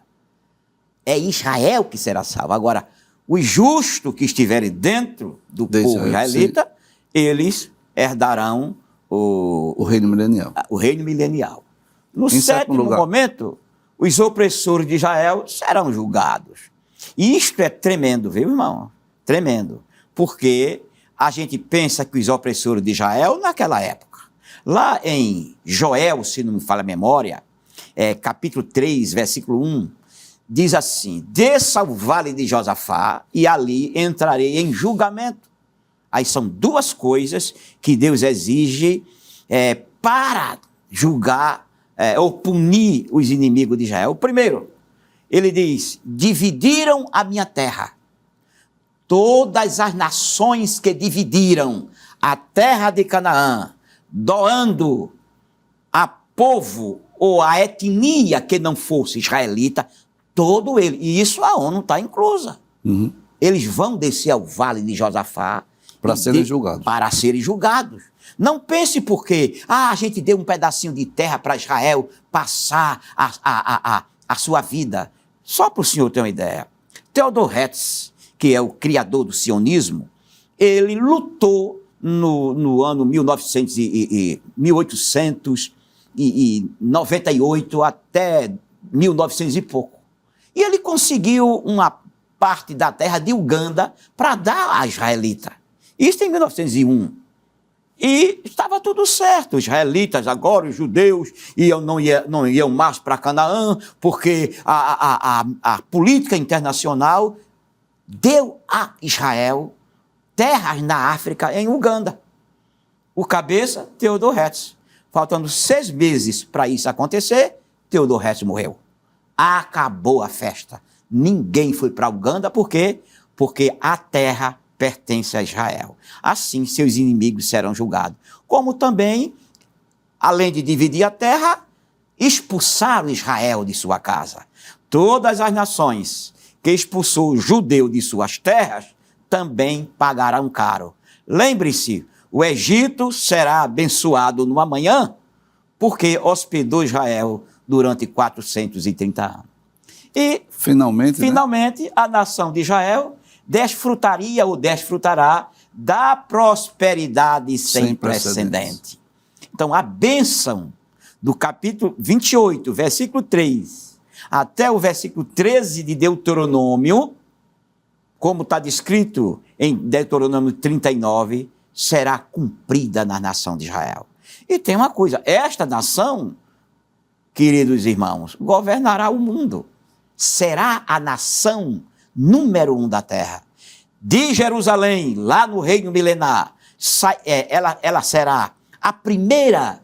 Speaker 2: É Israel que será salvo. Agora, os justos que estiverem dentro do povo israelita, eles herdarão o
Speaker 1: reino milenial.
Speaker 2: O reino milenial. No sétimo momento, os opressores de Israel serão julgados. E isto é tremendo, viu, irmão? Tremendo. Porque a gente pensa que os opressores de Israel, naquela época, lá em Joel, se não me falha a memória, capítulo 3, versículo 1, diz assim: desça ao vale de Josafá e ali entrarei em julgamento. Aí são duas coisas que Deus exige para julgar ou punir os inimigos de Israel. O primeiro, ele diz: dividiram a minha terra. Todas as nações que dividiram a terra de Canaã, doando a povo ou a etnia que não fosse israelita, todo ele, e isso a ONU está inclusa.
Speaker 1: Uhum.
Speaker 2: Eles vão descer ao vale de Josafá
Speaker 1: para serem julgados.
Speaker 2: Para serem julgados. Não pense porque a gente deu um pedacinho de terra para Israel passar a sua vida. Só para o senhor ter uma ideia. Theodor Herzl, que é o criador do sionismo, ele lutou no ano 1898 até 1900 e pouco. E ele conseguiu uma parte da terra de Uganda para dar à israelita. Isso em 1901. E estava tudo certo. Os israelitas, agora os judeus, não iam mais para Canaã, porque a política internacional deu a Israel terras na África, em Uganda. O cabeça, Theodor Herzl. Faltando 6 meses para isso acontecer, Theodor Herzl morreu. Acabou a festa. Ninguém foi para Uganda, por quê? Porque a terra pertence a Israel. Assim, seus inimigos serão julgados. Como também, além de dividir a terra, expulsaram Israel de sua casa. Todas as nações que expulsou o judeu de suas terras também pagarão caro. Lembre-se, o Egito será abençoado no amanhã, porque hospedou Israel durante 430 anos. E, finalmente, a nação de Israel desfrutaria ou desfrutará da prosperidade sem precedente. Então, a bênção do capítulo 28, versículo 3, até o versículo 13 de Deuteronômio, como está descrito em Deuteronômio 39, será cumprida na nação de Israel. E tem uma coisa, esta nação, queridos irmãos, governará o mundo. Será a nação número 1 da terra. De Jerusalém, lá no reino milenar, ela será a primeira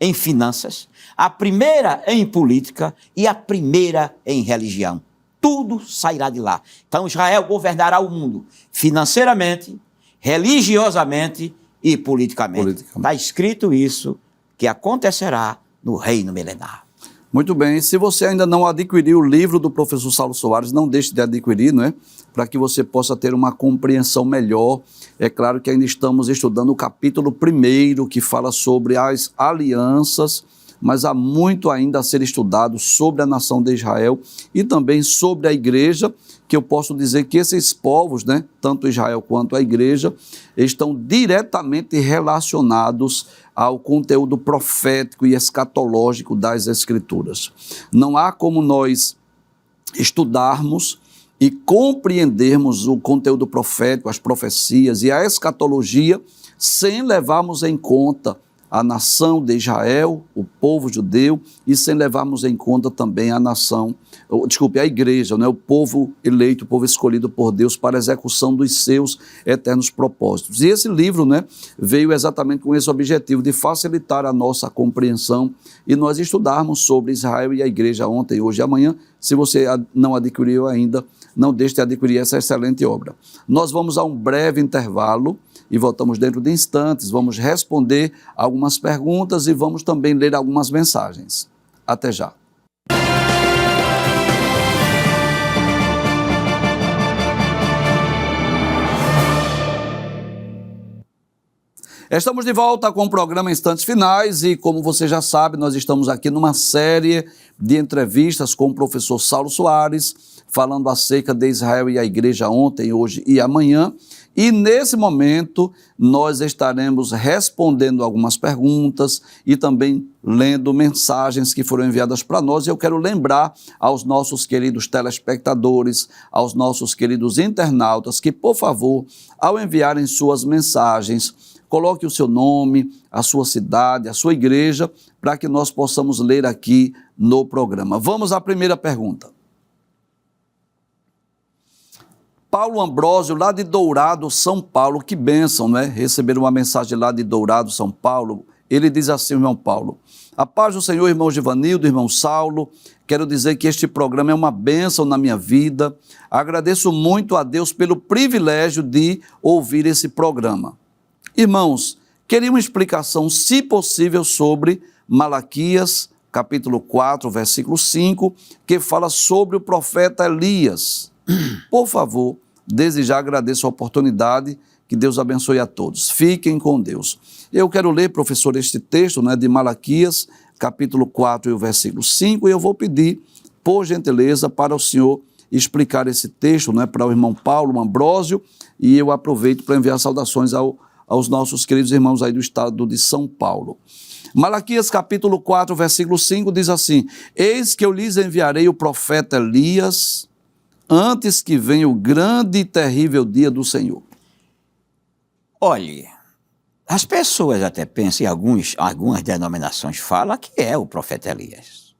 Speaker 2: em finanças, a primeira em política e a primeira em religião. Tudo sairá de lá. Então Israel governará o mundo financeiramente, religiosamente e politicamente. Está escrito isso, que acontecerá no reino milenar.
Speaker 1: Muito bem, se você ainda não adquiriu o livro do professor Saulo Soares, não deixe de adquirir, não é? Para que você possa ter uma compreensão melhor. É claro que ainda estamos estudando o capítulo 1, que fala sobre as alianças mas há muito ainda a ser estudado sobre a nação de Israel e também sobre a igreja, que eu posso dizer que esses povos, né, tanto Israel quanto a igreja, estão diretamente relacionados ao conteúdo profético e escatológico das Escrituras. Não há como nós estudarmos e compreendermos o conteúdo profético, as profecias e a escatologia sem levarmos em conta a nação de Israel, o povo judeu, e sem levarmos em conta também a igreja, né? O povo eleito, o povo escolhido por Deus para a execução dos seus eternos propósitos. E esse livro, né, veio exatamente com esse objetivo de facilitar a nossa compreensão e nós estudarmos sobre Israel e a igreja ontem, hoje e amanhã. Se você não adquiriu ainda, não deixe de adquirir essa excelente obra. Nós vamos a um breve intervalo e voltamos dentro de instantes. Vamos responder algumas perguntas e vamos também ler algumas mensagens. Até já. Estamos de volta com o programa Instantes Finais e, como você já sabe, nós estamos aqui numa série de entrevistas com o professor Saulo Soares, falando acerca de Israel e a igreja ontem, hoje e amanhã. E nesse momento nós estaremos respondendo algumas perguntas e também lendo mensagens que foram enviadas para nós. E eu quero lembrar aos nossos queridos telespectadores, aos nossos queridos internautas, que, por favor, ao enviarem suas mensagens, coloque o seu nome, a sua cidade, a sua igreja, para que nós possamos ler aqui no programa. Vamos à primeira pergunta. Paulo Ambrósio, lá de Dourado, São Paulo, que bênção, né? Receber uma mensagem lá de Dourado, São Paulo. Ele diz assim, irmão Paulo: a paz do Senhor, irmão Givanildo, irmão Saulo, quero dizer que este programa é uma bênção na minha vida. Agradeço muito a Deus pelo privilégio de ouvir esse programa. Irmãos, queria uma explicação, se possível, sobre Malaquias, capítulo 4, versículo 5, que fala sobre o profeta Elias. Por favor, desde já agradeço a oportunidade, que Deus abençoe a todos. Fiquem com Deus. Eu quero ler, professor, este texto, né, de Malaquias, capítulo 4 e o versículo 5, e eu vou pedir, por gentileza, para o senhor explicar esse texto, né, para o irmão Paulo Ambrósio, e eu aproveito para enviar saudações aos nossos queridos irmãos aí do estado de São Paulo. Malaquias capítulo 4, versículo 5 diz assim: eis que eu lhes enviarei o profeta Elias, antes que venha o grande e terrível dia do Senhor.
Speaker 2: Olhe, as pessoas até pensam, e algumas denominações falam que é o profeta Elias.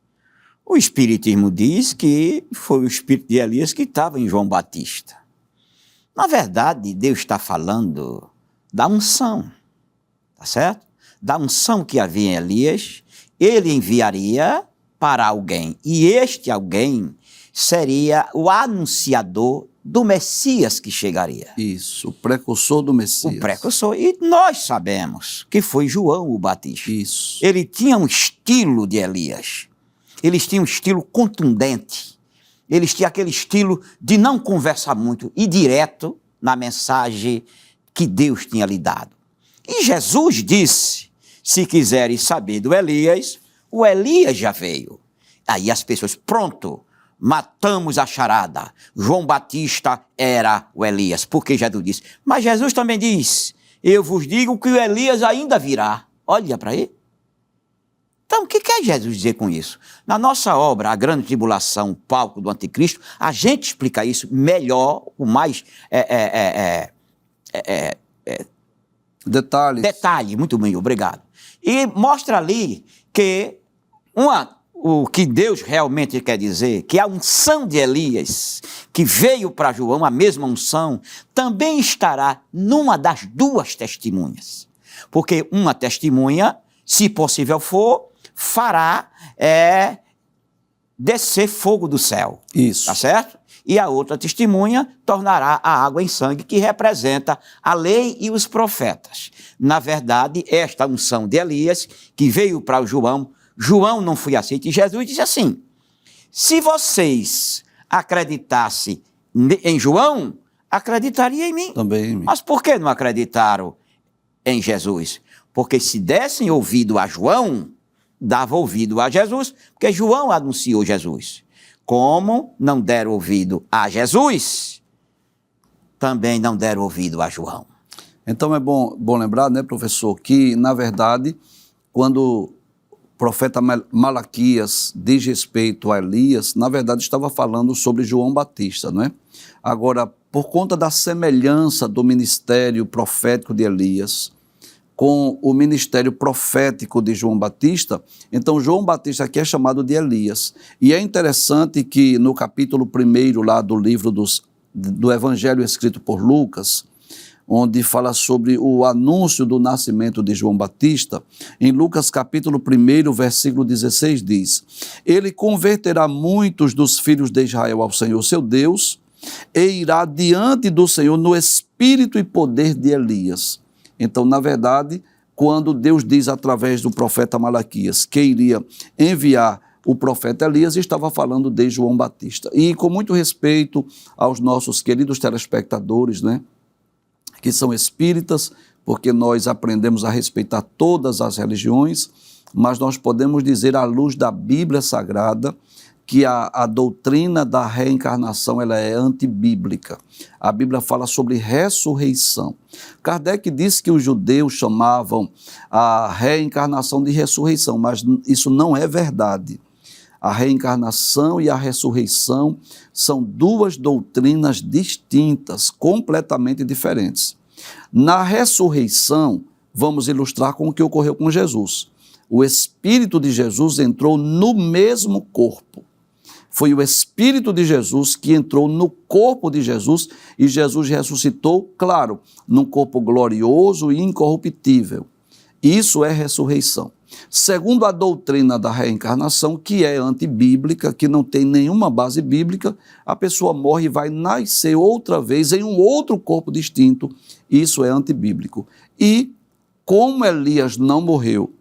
Speaker 2: O Espiritismo diz que foi o espírito de Elias que estava em João Batista. Na verdade, Deus está falando da unção, tá certo? Da unção que havia em Elias, ele enviaria para alguém, e este alguém seria o anunciador do Messias que chegaria.
Speaker 1: Isso, o precursor do Messias.
Speaker 2: O precursor, e nós sabemos que foi João o Batista.
Speaker 1: Isso.
Speaker 2: Ele tinha um estilo de Elias, eles tinham um estilo contundente, eles tinham aquele estilo de não conversar muito e direto na mensagem que Deus tinha lhe dado. E Jesus disse, se quiseres saber do Elias, o Elias já veio. Aí as pessoas, pronto, matamos a charada. João Batista era o Elias, porque Jesus disse. Mas Jesus também diz, eu vos digo que o Elias ainda virá. Olha para ele. Então, o que quer Jesus dizer com isso? Na nossa obra, A Grande Tribulação, o Palco do Anticristo, a gente explica isso melhor, com mais detalhe, muito bem, obrigado. E mostra ali que o que Deus realmente quer dizer, que a unção de Elias, que veio para João, a mesma unção, também estará numa das duas testemunhas. Porque uma testemunha, se possível for, fará descer fogo do céu.
Speaker 1: Isso.
Speaker 2: Tá certo? E a outra testemunha tornará a água em sangue, que representa a lei e os profetas. Na verdade, esta unção de Elias, que veio para João não foi aceito. E Jesus disse assim, se vocês acreditassem em João, acreditariam em mim.
Speaker 1: Também em mim.
Speaker 2: Mas por que não acreditaram em Jesus? Porque se dessem ouvido a João, dava ouvido a Jesus, porque João anunciou Jesus. Como não deram ouvido a Jesus, também não deram ouvido a João.
Speaker 1: Então é bom lembrar, né, professor, que, na verdade, quando o profeta Malaquias diz respeito a Elias, na verdade estava falando sobre João Batista, não é? Agora, por conta da semelhança do ministério profético de Elias com o ministério profético de João Batista, então João Batista aqui é chamado de Elias. E é interessante que no capítulo 1 lá do livro do Evangelho escrito por Lucas, onde fala sobre o anúncio do nascimento de João Batista, em Lucas capítulo 1, versículo 16 diz: ele converterá muitos dos filhos de Israel ao Senhor seu Deus, e irá diante do Senhor no espírito e poder de Elias. Então, na verdade, quando Deus diz através do profeta Malaquias que iria enviar o profeta Elias, estava falando de João Batista. E com muito respeito aos nossos queridos telespectadores, né, que são espíritas, porque nós aprendemos a respeitar todas as religiões, mas nós podemos dizer à luz da Bíblia Sagrada que a doutrina da reencarnação ela é antibíblica. A Bíblia fala sobre ressurreição. Kardec disse que os judeus chamavam a reencarnação de ressurreição, mas isso não é verdade. A reencarnação e a ressurreição são duas doutrinas distintas, completamente diferentes. Na ressurreição, vamos ilustrar com o que ocorreu com Jesus. O Espírito de Jesus entrou no mesmo corpo. Foi o Espírito de Jesus que entrou no corpo de Jesus e Jesus ressuscitou, claro, num corpo glorioso e incorruptível. Isso é ressurreição. Segundo a doutrina da reencarnação, que é antibíblica, que não tem nenhuma base bíblica, a pessoa morre e vai nascer outra vez em um outro corpo distinto. Isso é antibíblico. E como Elias não morreu,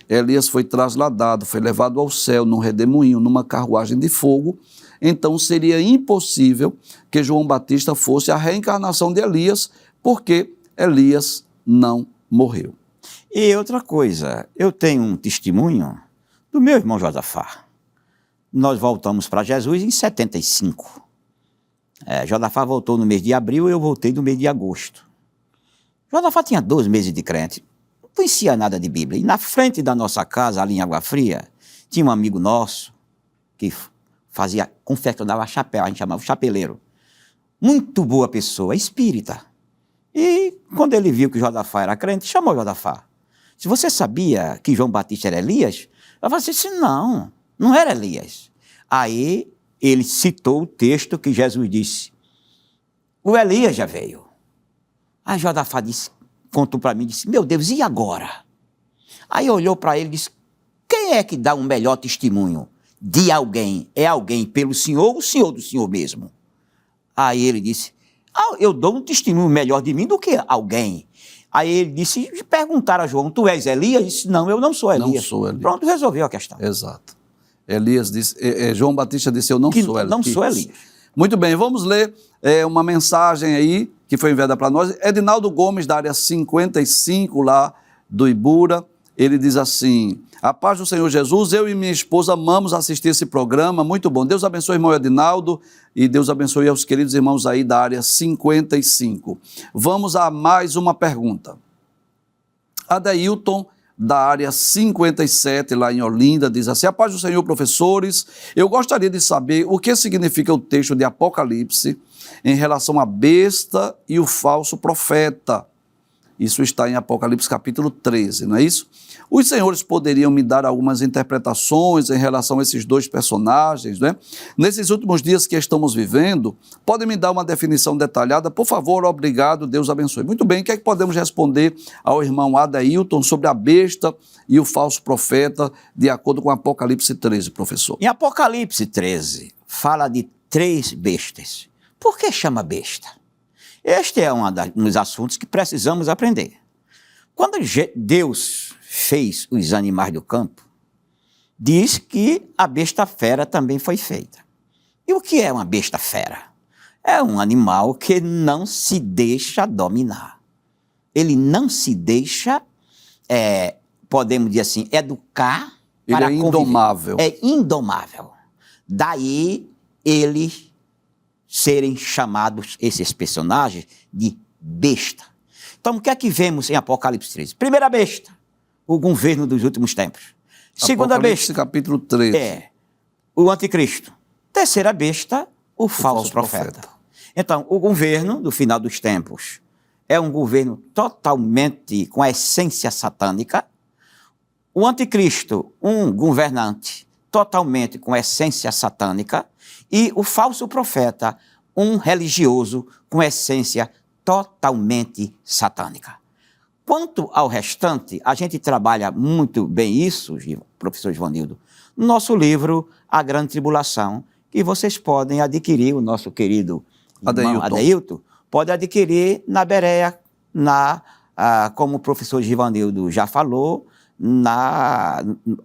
Speaker 1: Elias foi trasladado, foi levado ao céu num redemoinho, numa carruagem de fogo, então seria impossível que João Batista fosse a reencarnação de Elias, porque Elias não morreu.
Speaker 2: E outra coisa, eu tenho um testemunho do meu irmão Josafá. Nós voltamos para Jesus em 75. Josafá voltou no mês de abril e eu voltei no mês de agosto. Josafá tinha 12 meses de crente, não conhecia nada de Bíblia. E na frente da nossa casa, ali em Água Fria, tinha um amigo nosso que confeccionava chapéu, a gente chamava chapeleiro. Muito boa pessoa, espírita. E quando ele viu que Josafá era crente, chamou Josafá. Se você sabia que João Batista era Elias? Eu falei assim, não era Elias. Aí ele citou o texto que Jesus disse, o Elias já veio. Aí Josafá contou para mim, disse, meu Deus, e agora? Aí olhou para ele e disse, quem é que dá um melhor testemunho de alguém? É alguém pelo Senhor ou o Senhor do Senhor mesmo? Aí ele disse, eu dou um testemunho melhor de mim do que alguém. Aí ele disse, perguntaram a João, tu és Elias? Ele disse, não, eu não sou Elias.
Speaker 1: Não sou Elias.
Speaker 2: Pronto, resolveu a questão.
Speaker 1: Exato. Elias disse, João Batista disse, eu não sou Elias.
Speaker 2: Não sou Elias.
Speaker 1: Muito bem, vamos ler uma mensagem aí que foi enviada para nós. Edinaldo Gomes, da área 55, lá do Ibura, ele diz assim, a paz do Senhor Jesus, eu e minha esposa amamos assistir esse programa, muito bom. Deus abençoe o irmão Edinaldo e Deus abençoe aos queridos irmãos aí da área 55. Vamos a mais uma pergunta. Adailton, da área 57, lá em Olinda, diz assim, a paz do Senhor, professores, eu gostaria de saber o que significa o texto de Apocalipse em relação à besta e o falso profeta. Isso está em Apocalipse capítulo 13, não é isso? Os senhores poderiam me dar algumas interpretações em relação a esses dois personagens, né? Nesses últimos dias que estamos vivendo, podem me dar uma definição detalhada? Por favor, obrigado, Deus abençoe. Muito bem, o que é que podemos responder ao irmão Adailton sobre a besta e o falso profeta, de acordo com Apocalipse 13, professor?
Speaker 2: Em Apocalipse 13, fala de 3 bestas. Por que chama besta? Este é um dos assuntos que precisamos aprender. Quando Deus fez os animais do campo, diz que a besta fera também foi feita. E o que é uma besta fera? É um animal que não se deixa dominar. Ele não se deixa, podemos dizer assim, educar
Speaker 1: Ele é indomável.
Speaker 2: É indomável. Daí eles serem chamados, esses personagens, de besta. Então, o que é que vemos em Apocalipse 13? Primeira besta, o governo dos últimos tempos. Segunda besta,
Speaker 1: capítulo 13.
Speaker 2: O anticristo. Terceira besta, o falso profeta. Então, o governo do final dos tempos é um governo totalmente com a essência satânica. O anticristo, um governante totalmente com essência satânica. E o falso profeta, um religioso com essência totalmente satânica. Quanto ao restante, a gente trabalha muito bem isso, professor Givanildo, no nosso livro A Grande Tribulação, que vocês podem adquirir, o nosso querido Adeilton pode adquirir na Berea, como o professor Givanildo já falou,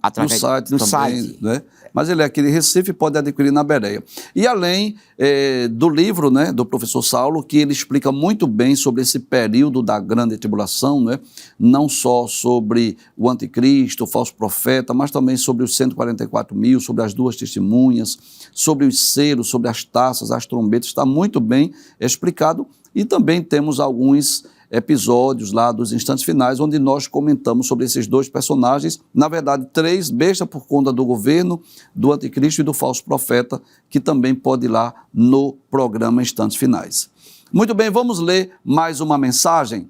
Speaker 2: através
Speaker 1: do site. Né? Mas ele é aqui de Recife, pode adquirir na Berea. E além do livro, né, do professor Saulo, que ele explica muito bem sobre esse período da grande tribulação, né? Não só sobre o anticristo, o falso profeta, mas também sobre os 144 mil, sobre as duas testemunhas, sobre os selos, sobre as taças, as trombetas, está muito bem explicado. E também temos alguns episódios lá dos instantes finais, onde nós comentamos sobre esses dois personagens, na verdade 3, besta por conta do governo, do anticristo e do falso profeta, que também pode ir lá no programa Instantes Finais. Muito bem, vamos ler mais uma mensagem.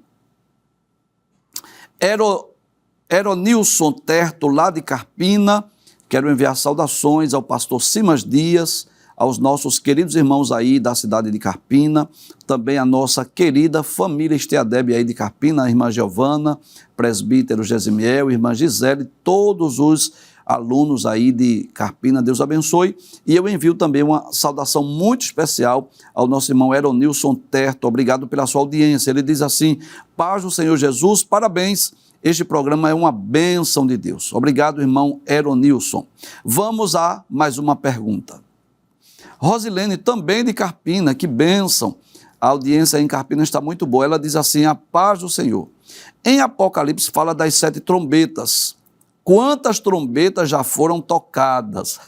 Speaker 1: Eronilson Terto, lá de Carpina, quero enviar saudações ao pastor Simas Dias, aos nossos queridos irmãos aí da cidade de Carpina, também a nossa querida família Esteadeb aí de Carpina, a irmã Giovana, presbítero Gesimiel, irmã Gisele, todos os alunos aí de Carpina, Deus abençoe. E eu envio também uma saudação muito especial ao nosso irmão Eronilson Terto, obrigado pela sua audiência. Ele diz assim: paz do Senhor Jesus, parabéns. Este programa é uma bênção de Deus. Obrigado, irmão Eronilson. Vamos a mais uma pergunta. Rosilene, também de Carpina, que bênção. A audiência em Carpina está muito boa. Ela diz assim: a paz do Senhor. Em Apocalipse fala das 7 trombetas. Quantas trombetas já foram tocadas?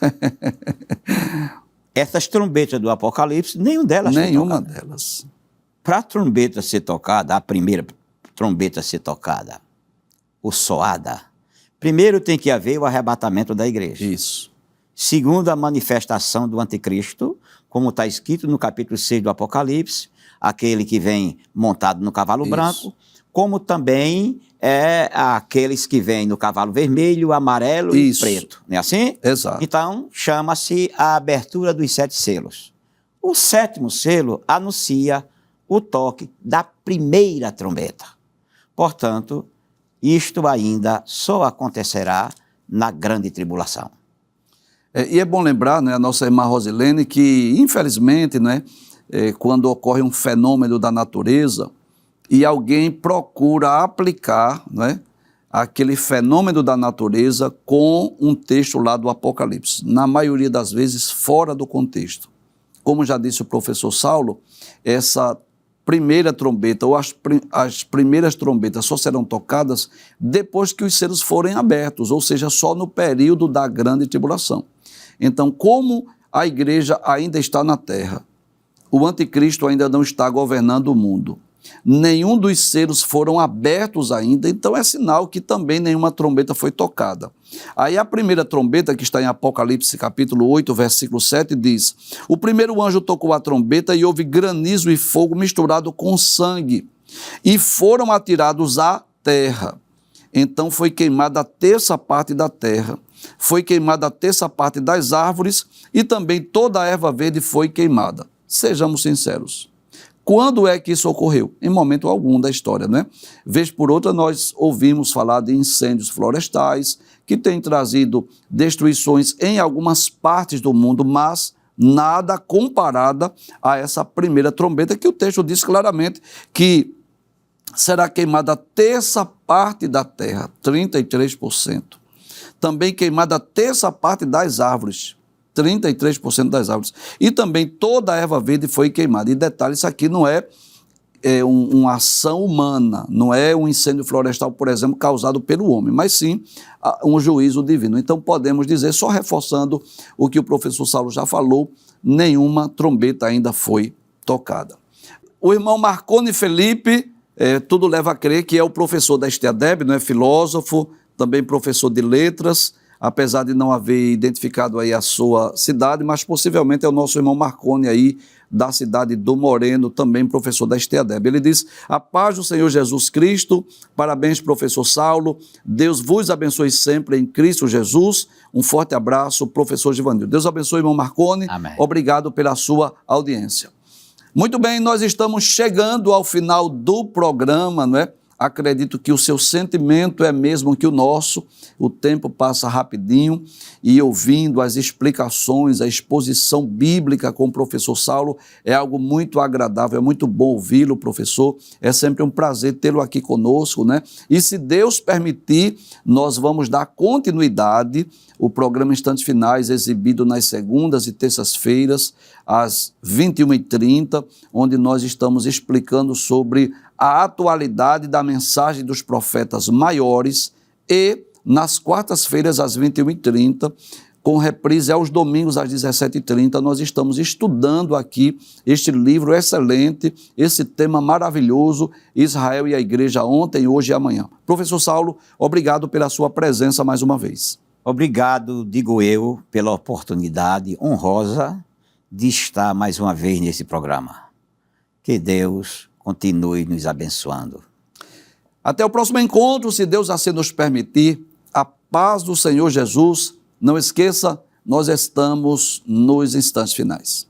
Speaker 2: Essas trombetas do Apocalipse, nenhuma delas. Para a trombeta ser tocada, a primeira trombeta ser tocada, ou soada, primeiro tem que haver o arrebatamento da igreja.
Speaker 1: Isso.
Speaker 2: Segundo, a manifestação do anticristo, como está escrito no capítulo 6 do Apocalipse, aquele que vem montado no cavalo branco, como também aqueles que vêm no cavalo vermelho, amarelo e preto. Não é assim?
Speaker 1: Exato.
Speaker 2: Então, chama-se a abertura dos 7 selos. O 7º selo anuncia o toque da primeira trombeta. Portanto, isto ainda só acontecerá na grande tribulação.
Speaker 1: E é bom lembrar, né, a nossa irmã Rosilene, que infelizmente, né, quando ocorre um fenômeno da natureza e alguém procura aplicar, né, aquele fenômeno da natureza com um texto lá do Apocalipse, na maioria das vezes fora do contexto. Como já disse o professor Saulo, essa primeira trombeta ou as primeiras trombetas só serão tocadas depois que os selos forem abertos, ou seja, só no período da grande tribulação. Então, como a igreja ainda está na terra, o anticristo ainda não está governando o mundo, nenhum dos selos foram abertos ainda, então é sinal que também nenhuma trombeta foi tocada. Aí a primeira trombeta, que está em Apocalipse capítulo 8, versículo 7, diz: o primeiro anjo tocou a trombeta e houve granizo e fogo misturado com sangue, e foram atirados à terra. Então foi queimada a terça parte da terra, foi queimada a terça parte das árvores e também toda a erva verde foi queimada. Sejamos sinceros. Quando é que isso ocorreu? Em momento algum da história, né? Vez por outra nós ouvimos falar de incêndios florestais que têm trazido destruições em algumas partes do mundo, mas nada comparada a essa primeira trombeta, que o texto diz claramente que será queimada a terça parte da terra, 33%. Também queimada a terça parte das árvores, 33% das árvores. E também toda a erva verde foi queimada. E detalhe, isso aqui não é uma ação humana, não é um incêndio florestal, por exemplo, causado pelo homem, mas sim um juízo divino. Então podemos dizer, só reforçando o que o professor Saulo já falou, nenhuma trombeta ainda foi tocada. O irmão Marconi Felipe, tudo leva a crer que é o professor da STADEB, não é filósofo, também professor de letras, apesar de não haver identificado aí a sua cidade, mas possivelmente é o nosso irmão Marconi aí, da cidade do Moreno, também professor da STADEB. Ele diz: a paz do Senhor Jesus Cristo, parabéns professor Saulo, Deus vos abençoe sempre em Cristo Jesus, um forte abraço, professor Givanildo. Deus abençoe, irmão Marconi.
Speaker 2: Amém.
Speaker 1: Obrigado pela sua audiência. Muito bem, nós estamos chegando ao final do programa, não é? Acredito que o seu sentimento é mesmo que o nosso, o tempo passa rapidinho e ouvindo as explicações, a exposição bíblica com o professor Saulo é algo muito agradável, é muito bom ouvi-lo, professor, é sempre um prazer tê-lo aqui conosco, né? E se Deus permitir, nós vamos dar continuidade, o programa Instantes Finais exibido nas segundas e terças-feiras, às 21h30, onde nós estamos explicando sobre a atualidade da mensagem dos profetas maiores e nas quartas-feiras às 21h30, com reprise aos domingos às 17h30, nós estamos estudando aqui este livro excelente, esse tema maravilhoso, Israel e a Igreja ontem, hoje e amanhã. Professor Saulo, obrigado pela sua presença mais uma vez.
Speaker 2: Obrigado, digo eu, pela oportunidade honrosa de estar mais uma vez nesse programa. Que Deus continue nos abençoando.
Speaker 1: Até o próximo encontro, se Deus assim nos permitir. A paz do Senhor Jesus. Não esqueça, nós estamos nos instantes finais.